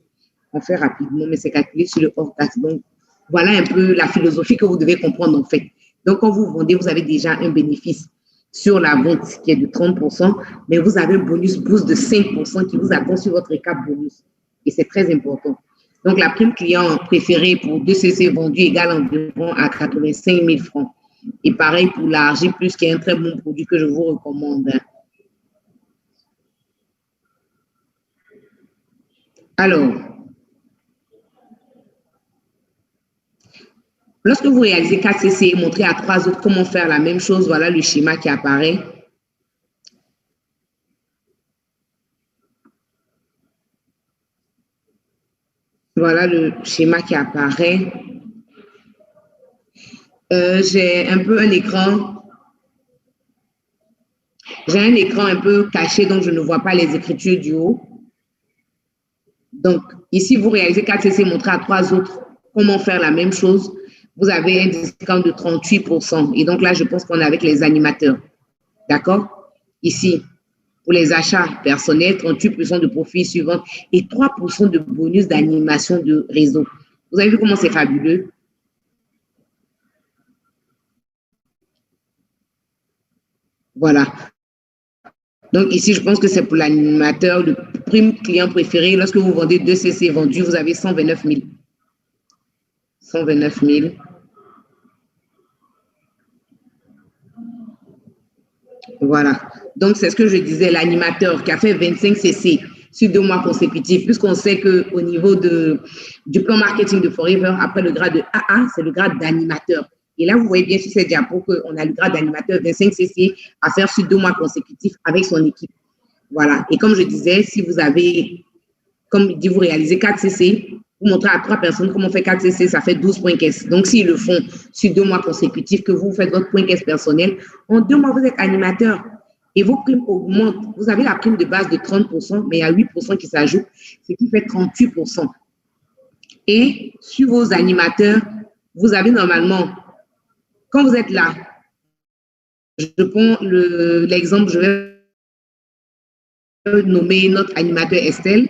On fait rapidement, mais c'est calculé sur le hors-taxe. Donc, voilà un peu la philosophie que vous devez comprendre en fait. Donc, quand vous vendez, vous avez déjà un bénéfice sur la vente qui est de 30%, mais vous avez un bonus boost de 5% qui vous attend sur votre récap bonus. Et c'est très important. Donc, la prime client préférée pour 2CC vendu égale environ à 85 000 francs. Et pareil pour la RG+, qui est un très bon produit que je vous recommande. Alors, lorsque vous réalisez 4CC et montrez à 3 autres comment faire la même chose, voilà le schéma qui apparaît. Voilà le schéma qui apparaît. J'ai un peu un écran. J'ai un écran un peu caché, donc je ne vois pas les écritures du haut. Donc, ici, vous réalisez 4CC, montrez à 3 autres comment faire la même chose. Vous avez un discount de 38%. Et donc là, je pense qu'on est avec les animateurs. D'accord? Ici, pour les achats personnels, 38% de profit suivant et 3% de bonus d'animation de réseau. Vous avez vu comment c'est fabuleux? Voilà. Donc ici, je pense que c'est pour l'animateur, le prime client préféré. Lorsque vous vendez 2CC vendus, vous avez 129 000. 129 000. Voilà. Donc, c'est ce que je disais, l'animateur qui a fait 25 CC sur 2 mois consécutifs, puisqu'on sait qu'au niveau du plan marketing de Forever, après le grade de AA, c'est le grade d'animateur. Et là, vous voyez bien sur cette diapo qu'on a le grade d'animateur 25 CC à faire sur 2 mois consécutifs avec son équipe. Voilà. Et comme je disais, si vous avez, comme dit, vous réalisez 4 CC, vous montrez à 3 personnes comment on fait 4 CC, ça fait 12 points caisse. Donc, s'ils le font sur 2 mois consécutifs, que vous faites votre point caisse personnel, en 2 mois, vous êtes animateur et vos primes augmentent. Vous avez la prime de base de 30%, mais il y a 8% qui s'ajoute, ce qui fait 38%. Et sur vos animateurs, vous avez normalement, quand vous êtes là, je prends l'exemple, je vais nommer notre animateur Estelle.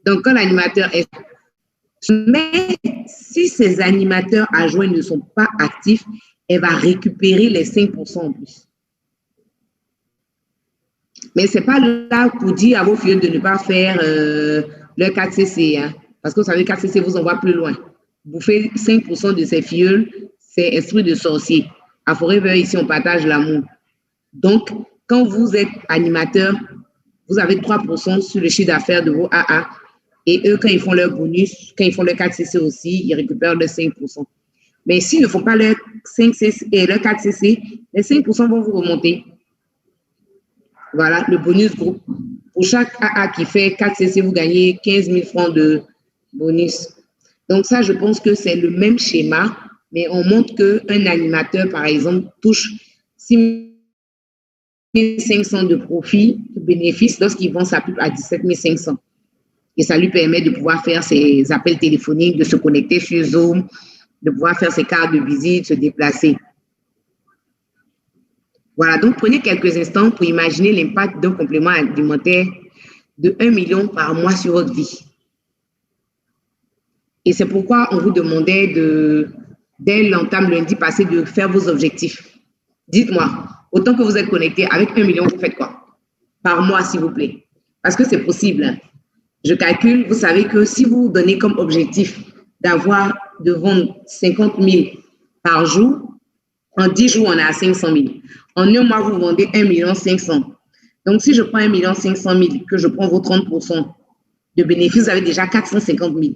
Donc, quand l'animateur est... Mais si ces animateurs adjoints ne sont pas actifs, elle va récupérer les 5% en plus. Mais ce n'est pas là pour dire à vos filles de ne pas faire le 4CC. Hein, parce que vous savez, 4CC vous envoie plus loin. Bouffer 5% de ces filles, c'est esprit de sorcier. À Forever, ici, on partage l'amour. Donc, quand vous êtes animateur, vous avez 3% sur le chiffre d'affaires de vos AA. Et eux, quand ils font leur bonus, quand ils font leur 4CC aussi, ils récupèrent le 5%. Mais s'ils ne font pas leur 5CC et leur 4CC, les 5% vont vous remonter. Voilà, le bonus groupe. Pour chaque AA qui fait 4CC, vous gagnez 15 000 francs de bonus. Donc ça, je pense que c'est le même schéma, mais on montre qu'un animateur, par exemple, touche 6 500 de profit, de bénéfice, lorsqu'il vend sa pub à 17 500. Et ça lui permet de pouvoir faire ses appels téléphoniques, de se connecter sur Zoom, de pouvoir faire ses cartes de visite, se déplacer. Voilà, donc prenez quelques instants pour imaginer l'impact d'un complément alimentaire de 1 million par mois sur votre vie. Et c'est pourquoi on vous demandait dès l'entame lundi passé de faire vos objectifs. Dites-moi, autant que vous êtes connecté, avec 1 million, vous faites quoi? Par mois, s'il vous plaît. Parce que c'est possible. Je calcule, vous savez que si vous vous donnez comme objectif d'avoir de vendre 50 000 par jour, en 10 jours, on est à 500 000. En un mois, vous vendez 1 500 000. Donc, si je prends 1 500 000, que je prends vos 30% de bénéfices, vous avez déjà 450 000.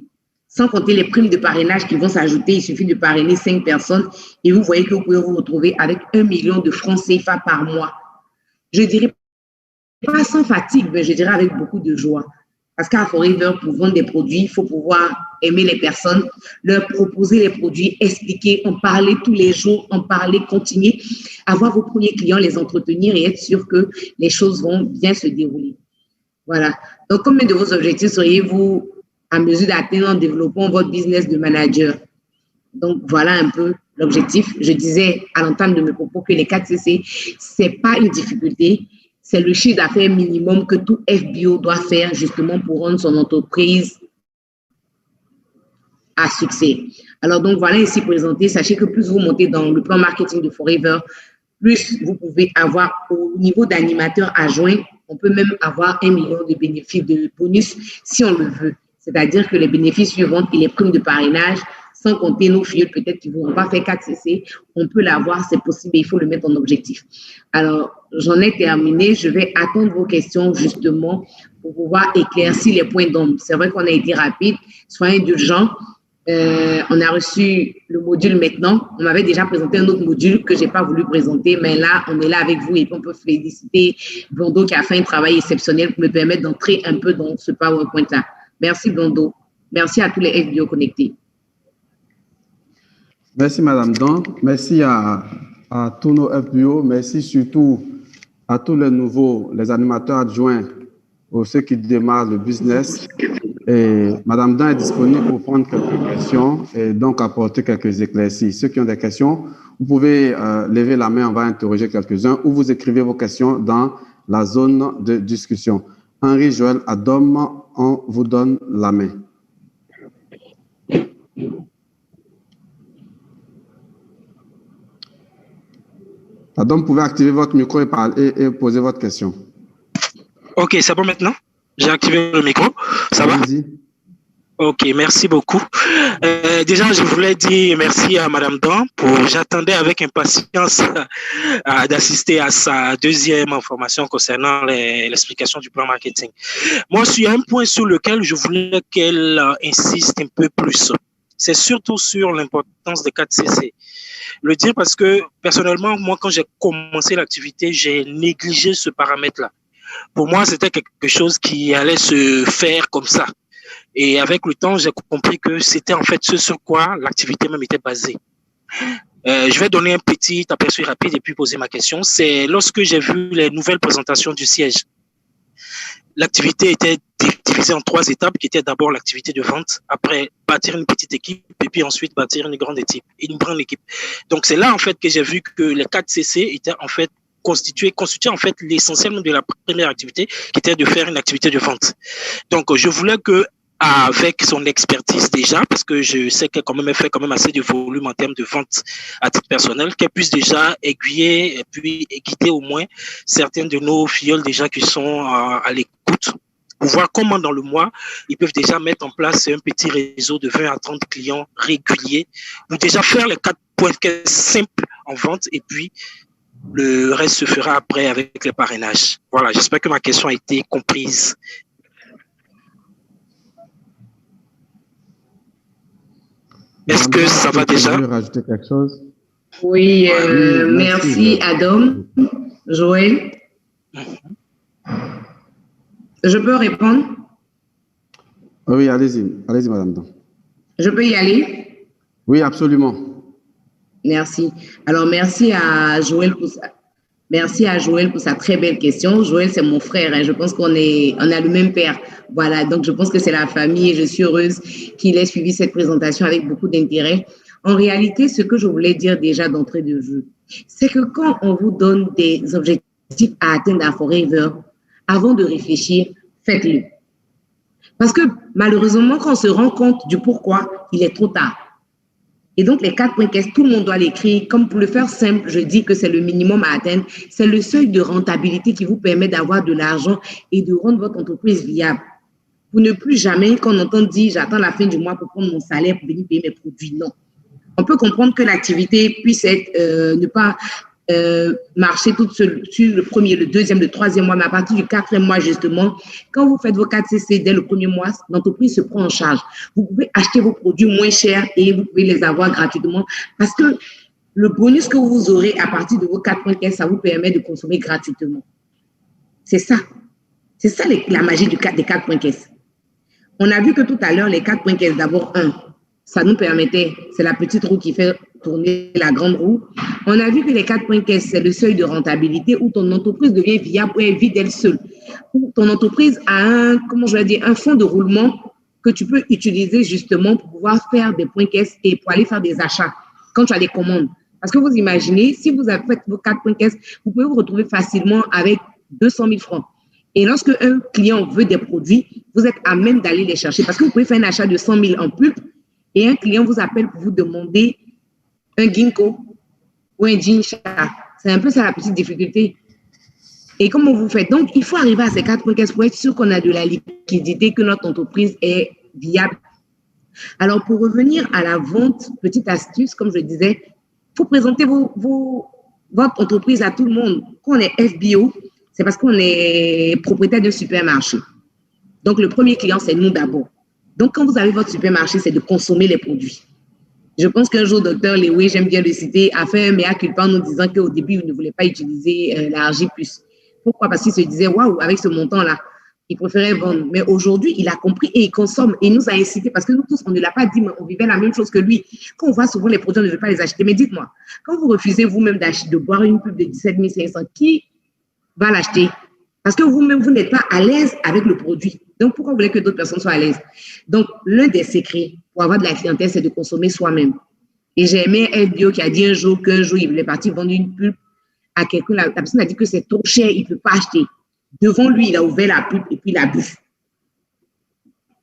Sans compter les primes de parrainage qui vont s'ajouter, il suffit de parrainer 5 personnes et vous voyez que vous pouvez vous retrouver avec 1 million de francs CFA par mois. Je dirais pas sans fatigue, mais je dirais avec beaucoup de joie. Parce qu'à Forever, pour vendre des produits, il faut pouvoir aimer les personnes, leur proposer les produits, expliquer, en parler tous les jours, en parler, continuer, avoir vos premiers clients, les entretenir et être sûr que les choses vont bien se dérouler. Voilà. Donc, combien de vos objectifs seriez-vous à mesure d'atteindre en développant votre business de manager? Donc, voilà un peu l'objectif. Je disais à l'entame de mes propos que les 4 CC, c'est pas une difficulté. C'est le chiffre d'affaires minimum que tout FBO doit faire justement pour rendre son entreprise à succès. Alors, donc, voilà ici présenté. Sachez que plus vous montez dans le plan marketing de Forever, plus vous pouvez avoir au niveau d'animateur adjoint, on peut même avoir 1 million de bénéfices de bonus si on le veut. C'est-à-dire que les bénéfices suivants et les primes de parrainage, sans compter nos filles, peut-être qu'ils ne vont pas faire 4 CC, on peut l'avoir, c'est possible, il faut le mettre en objectif. Alors, j'en ai terminé. Je vais attendre vos questions justement pour pouvoir éclaircir les points d'ombre. C'est vrai qu'on a été rapide, soyez indulgents. On a reçu le module maintenant. On m'avait déjà présenté un autre module que je n'ai pas voulu présenter, mais là, on est là avec vous et puis on peut féliciter Blondo qui a fait un travail exceptionnel pour me permettre d'entrer un peu dans ce PowerPoint-là. Merci Blondo. Merci à tous les FBO connectés. Merci Madame Dan. Merci à tous nos FBO. Merci surtout à tous les nouveaux, les animateurs adjoints ou ceux qui démarrent le business. Et Madame Dan est disponible pour prendre quelques questions et donc apporter quelques éclaircies. Ceux qui ont des questions, vous pouvez lever la main, on va interroger quelques-uns ou vous écrivez vos questions dans la zone de discussion. Henri, Joël, Adam, on vous donne la main. Adam, vous pouvez activer votre micro et poser votre question. Ok, c'est bon maintenant? J'ai activé le micro. Ça va? Ok, merci beaucoup. Déjà, je voulais dire merci à Madame Dan j'attendais avec impatience d'assister à sa deuxième formation concernant l'explication du plan marketing. Moi, il y a un point sur lequel je voulais qu'elle insiste un peu plus. C'est surtout sur l'importance des 4 CC. Le dire parce que personnellement, moi, quand j'ai commencé l'activité, j'ai négligé ce paramètre-là. Pour moi, c'était quelque chose qui allait se faire comme ça. Et avec le temps, j'ai compris que c'était en fait ce sur quoi l'activité même était basée. Je vais donner un petit aperçu rapide et puis poser ma question. C'est lorsque j'ai vu les nouvelles présentations du siège. L'activité était divisée en 3 étapes, qui étaient d'abord l'activité de vente, après bâtir une petite équipe, et puis ensuite bâtir une grande équipe. Donc c'est là en fait que j'ai vu que les 4 CC étaient en fait constituer en fait l'essentiel de la première activité, qui était de faire une activité de vente. Donc je voulais que avec son expertise déjà, parce que je sais qu'elle fait quand même assez de volume en termes de vente à titre personnel, qu'elle puisse déjà aiguiller et puis guider au moins certains de nos filleuls déjà qui sont à l'écoute, pour voir comment dans le mois, ils peuvent déjà mettre en place un petit réseau de 20 à 30 clients réguliers, pour déjà faire les 4 points simples en vente, et puis le reste se fera après avec les parrainages. Voilà, j'espère que ma question a été comprise. Est-ce que ça va déjà? Rajouter quelque chose? Oui, merci Adam. Joël? Je peux répondre? Oui, allez-y. Allez-y, Madame Dan. Je peux y aller? Oui, absolument. Merci. Alors, merci à Joël pour ça. Merci à Joël pour sa très belle question. Joël, c'est mon frère. Hein. Je pense on a le même père. Voilà, donc je pense que c'est la famille et je suis heureuse qu'il ait suivi cette présentation avec beaucoup d'intérêt. En réalité, ce que je voulais dire déjà d'entrée de jeu, c'est que quand on vous donne des objectifs à atteindre à Forever, avant de réfléchir, faites-le. Parce que malheureusement, quand on se rend compte du pourquoi, il est trop tard. Et donc, les 4 points caisses, tout le monde doit l'écrire. Comme pour le faire simple, je dis que c'est le minimum à atteindre. C'est le seuil de rentabilité qui vous permet d'avoir de l'argent et de rendre votre entreprise viable. pour ne plus jamais qu'on entende dire j'attends la fin du mois pour prendre mon salaire pour venir payer mes produits. Non. On peut comprendre que l'activité puisse être ne pas marcher toute seule sur le premier, le deuxième, le troisième mois, mais à partir du quatrième mois, justement, quand vous faites vos 4 CC dès le premier mois, l'entreprise se prend en charge. Vous pouvez acheter vos produits moins chers et vous pouvez les avoir gratuitement parce que le bonus que vous aurez à partir de vos 4 points caisse, ça vous permet de consommer gratuitement. C'est ça. C'est ça la magie des 4 points caisse. On a vu que tout à l'heure, les 4 points caisse, d'abord, ça nous permettait, c'est la petite roue qui fait tourner la grande roue. On a vu que les 4 points caisse, c'est le seuil de rentabilité où ton entreprise devient viable ou elle vit d'elle seule. Où ton entreprise a un fonds de roulement que tu peux utiliser justement pour pouvoir faire des points caisse et pour aller faire des achats quand tu as des commandes. Parce que vous imaginez, si vous avez fait vos 4 points caisse, vous pouvez vous retrouver facilement avec 200 000 francs. Et lorsque un client veut des produits, vous êtes à même d'aller les chercher. Parce que vous pouvez faire un achat de 100 000 en pulpe et un client vous appelle pour vous demander un ginkgo ou un ginsha. C'est un peu ça la petite difficulté. Et comment vous faites? Donc, il faut arriver à ces 4 points caisse pour être sûr qu'on a de la liquidité, que notre entreprise est viable. Alors, pour revenir à la vente, petite astuce, comme je disais, il faut présenter votre entreprise à tout le monde. Quand on est FBO, c'est parce qu'on est propriétaire d'un supermarché. Donc, le premier client, c'est nous d'abord. Donc, quand vous avez votre supermarché, c'est de consommer les produits. Je pense qu'un jour, Dr Lewis, j'aime bien le citer, a fait un mea culpa en nous disant qu'au début, il ne voulait pas utiliser l'argile plus. Pourquoi? Parce qu'il se disait, waouh, avec ce montant-là, il préférait vendre. Mais aujourd'hui, il a compris et il consomme. Et il nous a incité, parce que nous tous, on ne l'a pas dit, mais on vivait la même chose que lui. Quand on voit souvent les produits, on ne veut pas les acheter. Mais dites-moi, quand vous refusez vous-même de boire une pub de 17 500, qui va l'acheter? Parce que vous-même, vous n'êtes pas à l'aise avec le produit. Donc, pourquoi vous voulez que d'autres personnes soient à l'aise? Donc, l'un des secrets pour avoir de la clientèle, c'est de consommer soi-même. Et j'ai aimé un bio qui a dit qu'un jour, il voulait partir vendre une pulpe à quelqu'un. La personne a dit que c'est trop cher, il ne peut pas acheter. Devant lui, il a ouvert la pulpe et puis il a bu.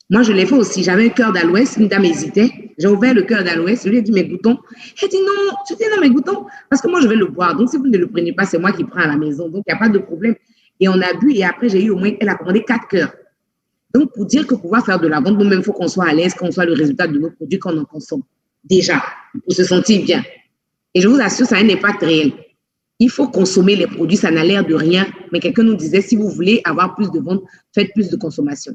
Moi, je l'ai fait aussi. J'avais un cœur d'aloès. Une dame hésitait. J'ai ouvert le cœur d'aloès. Je lui ai dit, mes goûtons. Elle dit non. Je dis non, mes goûtons. Parce que moi, je vais le boire. Donc, si vous ne le prenez pas, c'est moi qui prends à la maison. Donc, il n'y a pas de problème. Et on a bu. Et après, j'ai eu au moins, elle a commandé 4 cœurs. Donc, pour dire que pouvoir faire de la vente, nous-mêmes, il faut qu'on soit à l'aise, qu'on soit le résultat de nos produits qu'on en consomme. Déjà, pour se sentir bien. Et je vous assure, ça a un impact réel. Il faut consommer les produits, ça n'a l'air de rien. Mais quelqu'un nous disait, si vous voulez avoir plus de ventes, faites plus de consommation.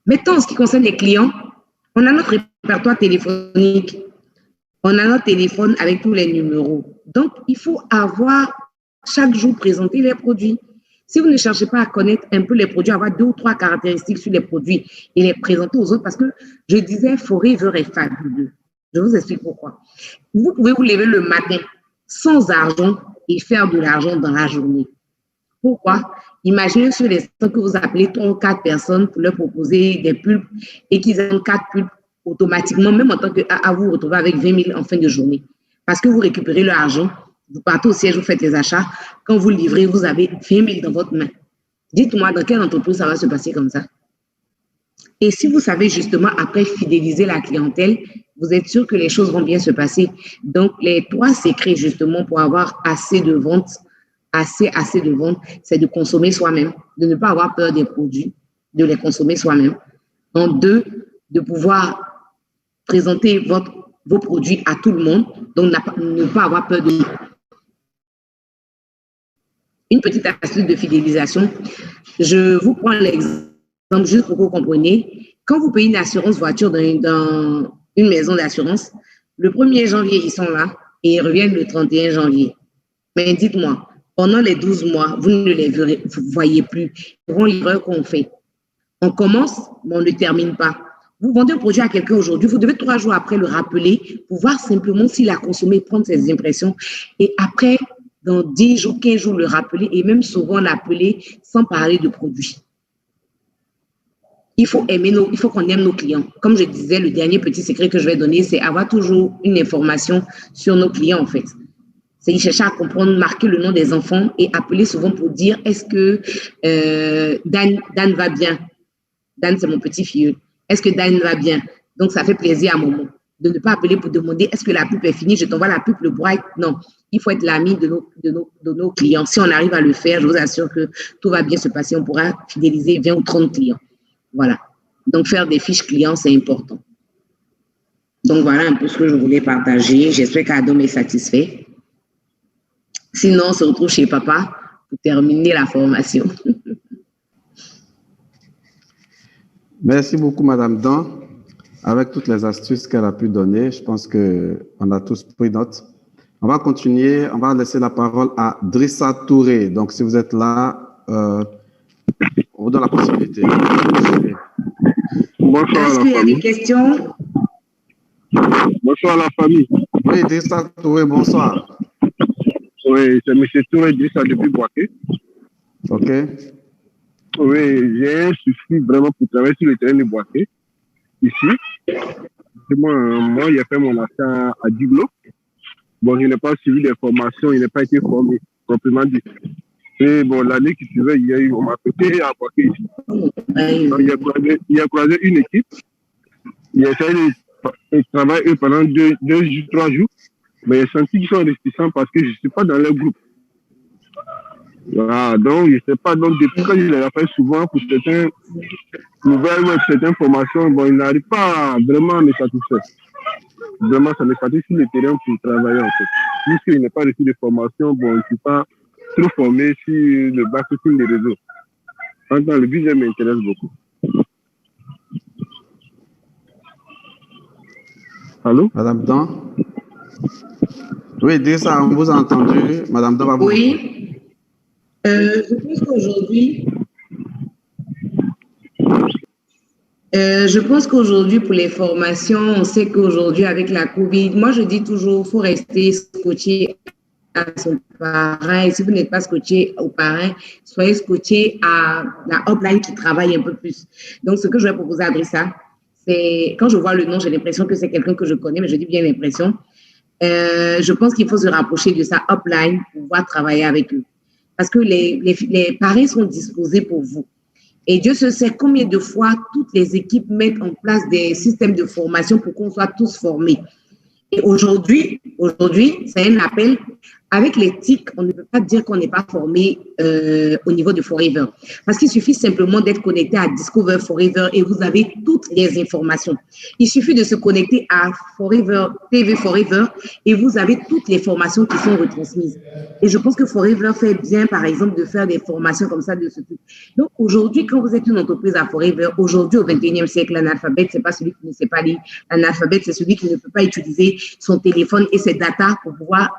Maintenant, en ce qui concerne les clients, on a notre répertoire téléphonique. On a notre téléphone avec tous les numéros. Donc, il faut avoir chaque jour présenté les produits. Si vous ne cherchez pas à connaître un peu les produits, avoir 2 ou 3 caractéristiques sur les produits et les présenter aux autres, parce que je disais, Forever est fabuleux. Je vous explique pourquoi. Vous pouvez vous lever le matin sans argent et faire de l'argent dans la journée. Pourquoi? Imaginez sur les stocks que vous appelez 3 ou 4 personnes pour leur proposer des pulpes et qu'ils aient 4 pulpes automatiquement, même en tant qu'à vous retrouver avec 20 000 en fin de journée. Parce que vous récupérez l'argent, vous partez au siège, vous faites les achats. Quand vous livrez, vous avez 20 000 dans votre main. Dites-moi, dans quelle entreprise ça va se passer comme ça? Et si vous savez justement, après, fidéliser la clientèle, vous êtes sûr que les choses vont bien se passer. Donc, les 3 secrets, justement, pour avoir assez de ventes, assez de ventes, c'est de consommer soi-même, de ne pas avoir peur des produits, de les consommer soi-même. En 2, de pouvoir présenter vos produits à tout le monde, donc ne pas avoir peur de... Une petite astuce de fidélisation. Je vous prends l'exemple juste pour que vous compreniez. Quand vous payez une assurance voiture dans une maison d'assurance, le 1er janvier, ils sont là et ils reviennent le 31 janvier. Mais dites-moi, pendant les 12 mois, vous ne les voyez plus. Ils vont l'erreur qu'on fait. On commence, mais on ne termine pas. Vous vendez un produit à quelqu'un aujourd'hui, vous devez 3 jours après le rappeler pour voir simplement s'il a consommé, prendre ses impressions. Et après, dans 10 jours, 15 jours, le rappeler et même souvent l'appeler sans parler de produit. Il faut qu'on aime nos clients. Comme je disais, le dernier petit secret que je vais donner, c'est avoir toujours une information sur nos clients, en fait. C'est y chercher à comprendre, marquer le nom des enfants et appeler souvent pour dire est-ce que Dan va bien? Dan, c'est mon petit filleul. Est-ce que Dan va bien? Donc, ça fait plaisir à maman de ne pas appeler pour demander est-ce que la pub est finie? Je t'envoie la pub, le bright. Non, il faut être l'ami de nos clients. Si on arrive à le faire, je vous assure que tout va bien se passer. On pourra fidéliser 20 ou 30 clients. Voilà. Donc, faire des fiches clients, c'est important. Donc, voilà un peu ce que je voulais partager. J'espère qu'Adom est satisfait. Sinon, on se retrouve chez papa pour terminer la formation. Merci beaucoup, Madame Dan. Avec toutes les astuces qu'elle a pu donner, je pense qu'on a tous pris note. On va continuer. On va laisser la parole à Drissa Touré. Donc, si vous êtes là, on vous donne la possibilité. Bonsoir. Est-ce qu'il y a des questions? Bonsoir à la famille. Oui, Drissa Touré, bonsoir. Oui, c'est M. Touré Drissa depuis Boaké. OK. Oui, j'ai un souci vraiment pour travailler sur le terrain de Boaké. Ici, moi, j'ai fait mon achat à Diblo. Bon, je n'ai pas suivi des formations, il n'a pas été formé, proprement dit. Et bon, l'année qui suivait, on m'a pété à Boaké ici. Donc, il a croisé une équipe. Il a essayé de travailler pendant 3 jours. Mais j'ai senti qu'ils sont réticents parce que je ne suis pas dans leur groupe. Voilà, donc je ne sais pas. Donc, depuis quand je l'ai fait souvent pour certaines nouvelles ou certaines formations, bon, il n'arrive pas vraiment à me satisfaire. Vraiment, ça me fatigue sur le terrain pour travailler en fait. Puisqu'il n'a pas reçu de formation, bon, je ne suis pas trop formé sur le marketing des réseaux. Maintenant, le budget m'intéresse beaucoup. Allô? Madame Dan? Oui, dis ça, on vous a entendu. Madame Dan va vous... Oui. Je pense qu'aujourd'hui, pour les formations, on sait qu'aujourd'hui, avec la COVID, moi, je dis toujours, il faut rester scotché à son parrain. Et si vous n'êtes pas scotché au parrain, soyez scotché à la hotline qui travaille un peu plus. Donc, ce que je vais proposer à Drissa, c'est, quand je vois le nom, j'ai l'impression que c'est quelqu'un que je connais, mais je dis bien l'impression. Je pense qu'il faut se rapprocher de sa upline pour pouvoir travailler avec eux. Parce que les parrains sont disposés pour vous. Et Dieu se sait combien de fois toutes les équipes mettent en place des systèmes de formation pour qu'on soit tous formés. Et aujourd'hui, c'est un appel. Avec les TIC, on ne peut pas dire qu'on n'est pas formé au niveau de Forever. Parce qu'il suffit simplement d'être connecté à Discover Forever et vous avez toutes les informations. Il suffit de se connecter à Forever, TV Forever et vous avez toutes les formations qui sont retransmises. Et je pense que Forever fait bien, par exemple, de faire des formations comme ça de ce type. Donc aujourd'hui, quand vous êtes une entreprise à Forever, aujourd'hui au 21e siècle, l'analphabète, c'est pas celui qui ne sait pas lire. L'analphabète, c'est celui qui ne peut pas utiliser son téléphone et ses datas pour pouvoir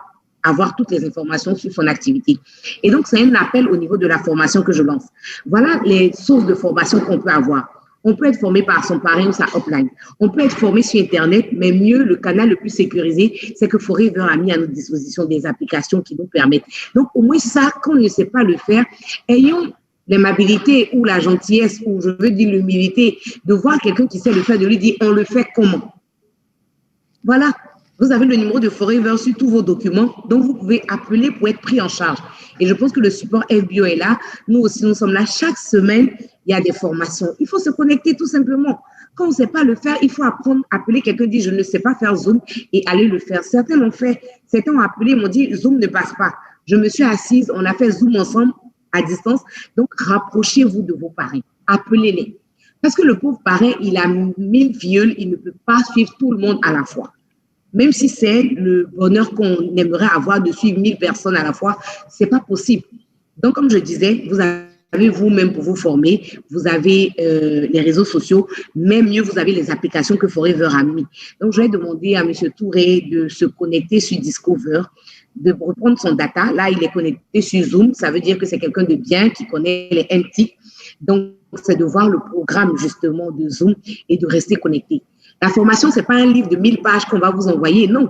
avoir toutes les informations sur son activité. Et donc, c'est un appel au niveau de la formation que je lance. Voilà les sources de formation qu'on peut avoir. On peut être formé par son parrain ou sa hotline. On peut être formé sur Internet, mais mieux, le canal le plus sécurisé, c'est que Forever a mis à notre disposition des applications qui nous permettent. Donc, au moins ça, quand on ne sait pas le faire, ayons l'aimabilité ou la gentillesse, ou je veux dire l'humilité, de voir quelqu'un qui sait le faire, de lui dire, on le fait comment? Voilà. Vous avez le numéro de Forever sur tous vos documents, donc vous pouvez appeler pour être pris en charge. Et je pense que le support FBO est là. Nous aussi, nous sommes là. Chaque semaine, il y a des formations. Il faut se connecter tout simplement. Quand on ne sait pas le faire, il faut apprendre, appeler quelqu'un, dit je ne sais pas faire Zoom et aller le faire. Certains l'ont fait. Certains ont appelé, m'ont dit Zoom ne passe pas. Je me suis assise, on a fait Zoom ensemble à distance. Donc, rapprochez-vous de vos parrains. Appelez-les. Parce que le pauvre parrain, il a 1000 filleuls, il ne peut pas suivre tout le monde à la fois. Même si c'est le bonheur qu'on aimerait avoir de suivre 1000 personnes à la fois, ce n'est pas possible. Donc, comme je disais, vous avez vous-même pour vous former, vous avez les réseaux sociaux, même mieux, vous avez les applications que Forever a mis. Donc, je vais demander à M. Touré de se connecter sur Discover, de reprendre son data. Là, il est connecté sur Zoom, ça veut dire que c'est quelqu'un de bien qui connaît les NTIC. Donc, c'est de voir le programme justement de Zoom et de rester connecté. La formation, ce n'est pas un livre de 1000 pages qu'on va vous envoyer, non.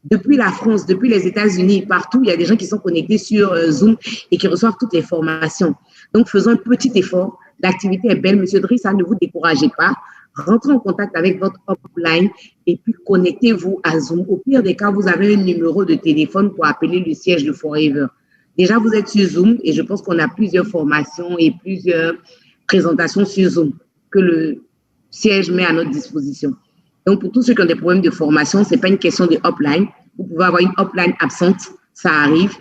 Depuis la France, depuis les États-Unis, partout, il y a des gens qui sont connectés sur Zoom et qui reçoivent toutes les formations. Donc, faisons un petit effort. L'activité est belle. Monsieur Drissa, ne vous découragez pas. Rentrez en contact avec votre upline et puis connectez-vous à Zoom. Au pire des cas, vous avez un numéro de téléphone pour appeler le siège de Forever. Déjà, vous êtes sur Zoom et je pense qu'on a plusieurs formations et plusieurs présentations sur Zoom que le siège met à notre disposition. Donc, pour tous ceux qui ont des problèmes de formation, ce n'est pas une question de upline. Vous pouvez avoir une upline absente, ça arrive,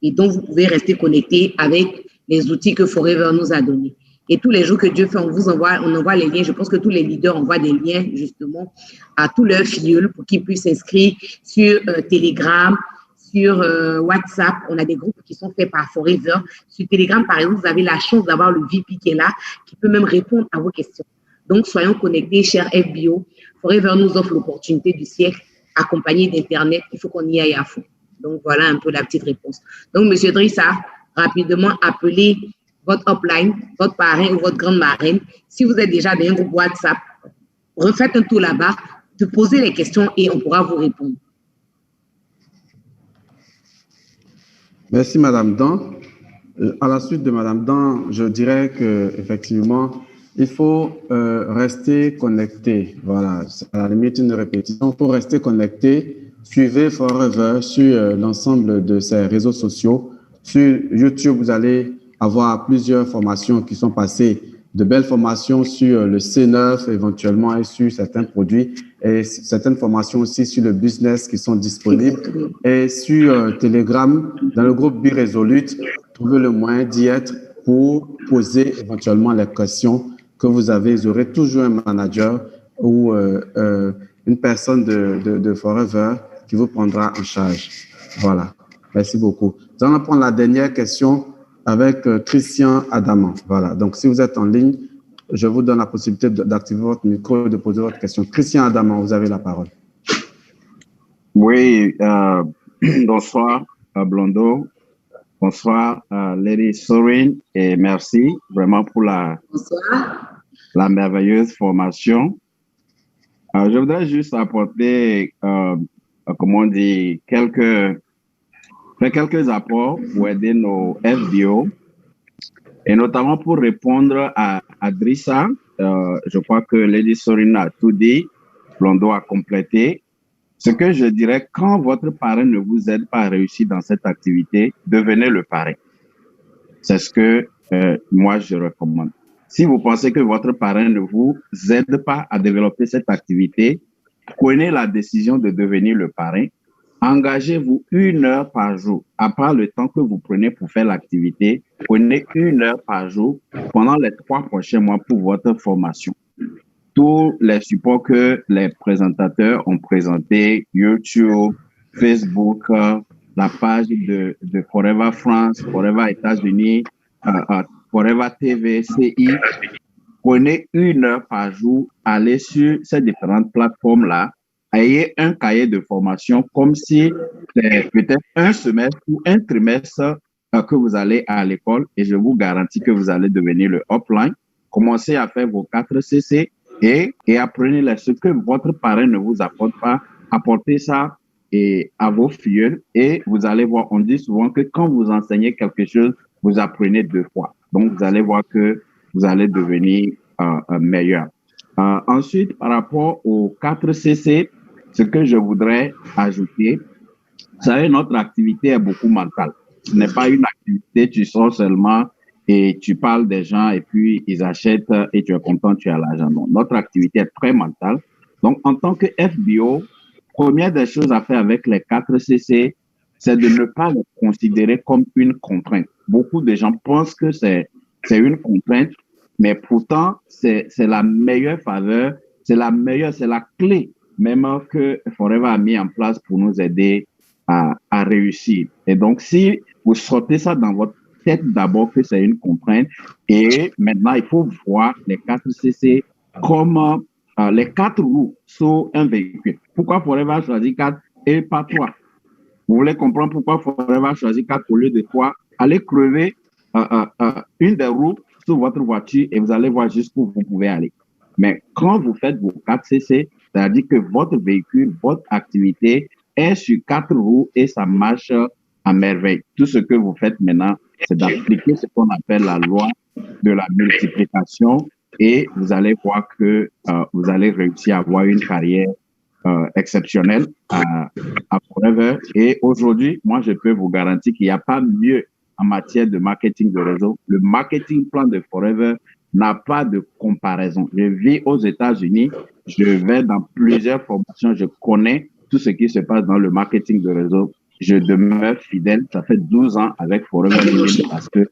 et donc vous pouvez rester connecté avec les outils que Forever nous a donnés. Et tous les jours que Dieu fait, on envoie les liens. Je pense que tous les leaders envoient des liens, justement, à tous leurs filleuls pour qu'ils puissent s'inscrire sur Telegram, sur WhatsApp. On a des groupes qui sont faits par Forever. Sur Telegram, par exemple, vous avez la chance d'avoir le VP qui est là, qui peut même répondre à vos questions. Donc, soyons connectés, chers FBO. Forever nous offre l'opportunité du siècle, accompagné d'Internet. Il faut qu'on y aille à fond. Donc, voilà un peu la petite réponse. Donc, Monsieur Drissa, rapidement, appelez votre upline, votre parrain ou votre grande marraine. Si vous êtes déjà dans un groupe WhatsApp, refaites un tour là-bas, posez les questions et on pourra vous répondre. Merci, Madame Dan. À la suite de Madame Dan, je dirais qu'effectivement, il faut rester connecté. Voilà, à la limite, une répétition. Il faut rester connecté. Suivez Forever sur l'ensemble de ses réseaux sociaux. Sur YouTube, vous allez avoir plusieurs formations qui sont passées, de belles formations sur le C9 éventuellement et sur certains produits et certaines formations aussi sur le business qui sont disponibles. Et sur Telegram, dans le groupe Be Resolute, trouvez le moyen d'y être pour poser éventuellement les questions que vous avez. Vous aurez toujours un manager ou une personne de Forever qui vous prendra en charge. Voilà. Merci beaucoup. Nous allons prendre la dernière question avec Christian Adaman. Voilà. Donc, si vous êtes en ligne, je vous donne la possibilité d'activer votre micro et de poser votre question. Christian Adaman, vous avez la parole. Oui, bonsoir, Blondo. Bonsoir, Lady Sorine, et merci vraiment pour la merveilleuse formation. Je voudrais juste apporter, comment on dit, quelques apports pour aider nos FBO et notamment pour répondre à Drissa. Je crois que Lady Sorine a tout dit, Blondo a complété. Ce que je dirais, quand votre parrain ne vous aide pas à réussir dans cette activité, devenez le parrain. C'est ce que moi je recommande. Si vous pensez que votre parrain ne vous aide pas à développer cette activité, prenez la décision de devenir le parrain. Engagez-vous 1 heure par jour. À part le temps que vous prenez pour faire l'activité, prenez 1 heure par jour pendant les 3 prochains mois pour votre formation. Tous les supports que les présentateurs ont présentés, YouTube, Facebook, la page de Forever France, Forever États-Unis, Forever TV, CI, prenez 1 heure par jour, allez sur ces différentes plateformes-là, ayez un cahier de formation comme si c'est peut-être un semestre ou un trimestre que vous allez à l'école et je vous garantis que vous allez devenir le upline. Commencez à faire vos 4 CC et apprenez ce que votre parrain ne vous apporte pas. Apportez ça à vos filles et vous allez voir, on dit souvent que quand vous enseignez quelque chose, vous apprenez 2 fois. Donc, vous allez voir que vous allez devenir meilleur. Ensuite, par rapport aux 4 CC, ce que je voudrais ajouter, vous savez, notre activité est beaucoup mentale. Ce n'est pas une activité, tu sors seulement et tu parles des gens et puis ils achètent et tu es content, tu as l'argent. Non, notre activité est très mentale. Donc, en tant que FBO, première des choses à faire avec les 4 CC, c'est de ne pas les considérer comme une contrainte. Beaucoup de gens pensent que c'est une contrainte, mais pourtant, c'est la meilleure faveur, c'est la clé même que Forever a mis en place pour nous aider à réussir. Et donc, si vous sortez ça dans votre tête d'abord que c'est une contrainte, et maintenant, il faut voir les 4 CC comme les 4 roues sur un véhicule. Pourquoi Forever a choisi 4 et pas 3? Vous voulez comprendre pourquoi Forever a choisi 4 au lieu de 3? Allez crever une des roues sur votre voiture et vous allez voir jusqu'où vous pouvez aller. Mais quand vous faites vos 4 CC, c'est-à-dire que votre véhicule, votre activité est sur 4 roues et ça marche à merveille. Tout ce que vous faites maintenant, c'est d'appliquer ce qu'on appelle la loi de la multiplication et vous allez voir que vous allez réussir à avoir une carrière exceptionnelle à Forever. Et aujourd'hui, moi, je peux vous garantir qu'il n'y a pas mieux en matière de marketing de réseau. Le marketing plan de Forever n'a pas de comparaison. Je vis aux États-Unis, je vais dans plusieurs formations, je connais tout ce qui se passe dans le marketing de réseau. Je demeure fidèle. Ça fait 12 ans avec Forever parce que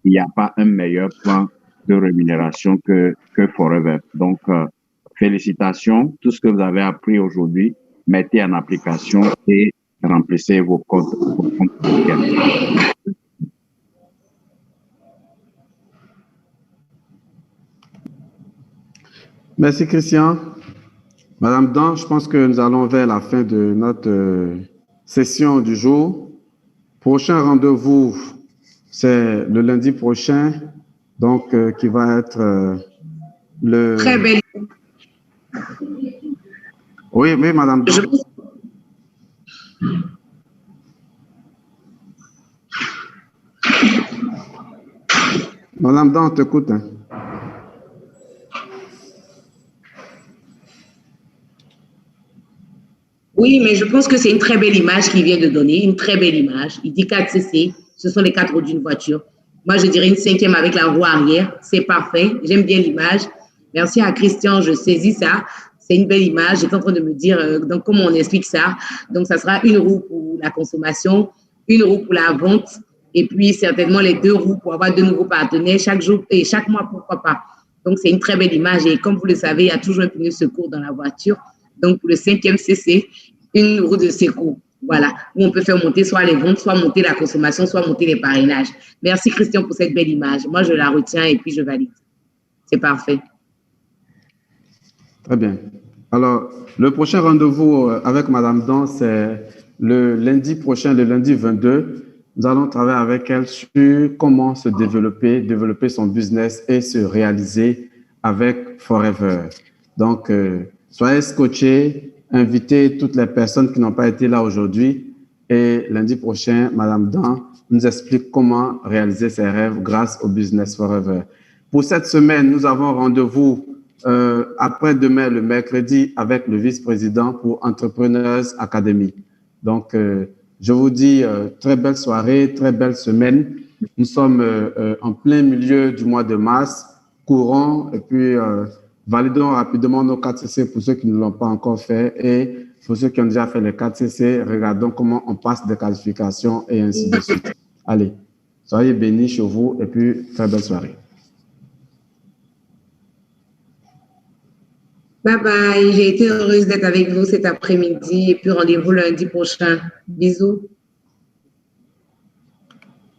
il n'y a pas un meilleur plan de rémunération que Forever. Donc, félicitations. Tout ce que vous avez appris aujourd'hui, mettez en application et remplissez vos comptes. Merci, Christian. Madame Dan, je pense que nous allons vers la fin de notre session du jour. Prochain rendez-vous, c'est le lundi prochain, donc qui va être le... Très belle. Oui, Madame Dan. Madame Dan, on t'écoute. Hein. Oui, mais je pense que c'est une très belle image qu'il vient de donner, une très belle image. Il dit 4cc, ce sont les 4 roues d'une voiture. Moi, je dirais une 5e avec la roue arrière. C'est parfait, j'aime bien l'image. Merci à Christian, je saisis ça. C'est une belle image. J'étais en train de me dire donc, comment on explique ça. Donc, ça sera une roue pour la consommation, une roue pour la vente, et puis certainement les 2 roues pour avoir de nouveaux partenaires chaque jour et chaque mois, pourquoi pas. Donc, c'est une très belle image. Et comme vous le savez, il y a toujours un pneu de secours dans la voiture. Donc, pour le 5e CC, une roue de secours, voilà, où on peut faire monter soit les ventes, soit monter la consommation, soit monter les parrainages. Merci Christian pour cette belle image. Moi, je la retiens et puis je valide. C'est parfait. Très bien. Alors, le prochain rendez-vous avec Madame Dan, c'est le lundi prochain, le lundi 22. Nous allons travailler avec elle sur comment se développer son business et se réaliser avec Forever. Donc, soyez scotchés, invitez toutes les personnes qui n'ont pas été là aujourd'hui et lundi prochain, Madame Dan nous explique comment réaliser ses rêves grâce au Business Forever. Pour cette semaine, nous avons rendez-vous après-demain, le mercredi, avec le vice-président pour Entrepreneurs Academy. Donc, je vous dis très belle soirée, très belle semaine. Nous sommes en plein milieu du mois de mars, courant, et puis validons rapidement nos 4cc pour ceux qui ne l'ont pas encore fait et pour ceux qui ont déjà fait les 4cc, regardons comment on passe des qualifications et ainsi de suite. Allez, soyez bénis chez vous et puis très belle soirée. Bye bye, j'ai été heureuse d'être avec vous cet après-midi et puis rendez-vous lundi prochain. Bisous.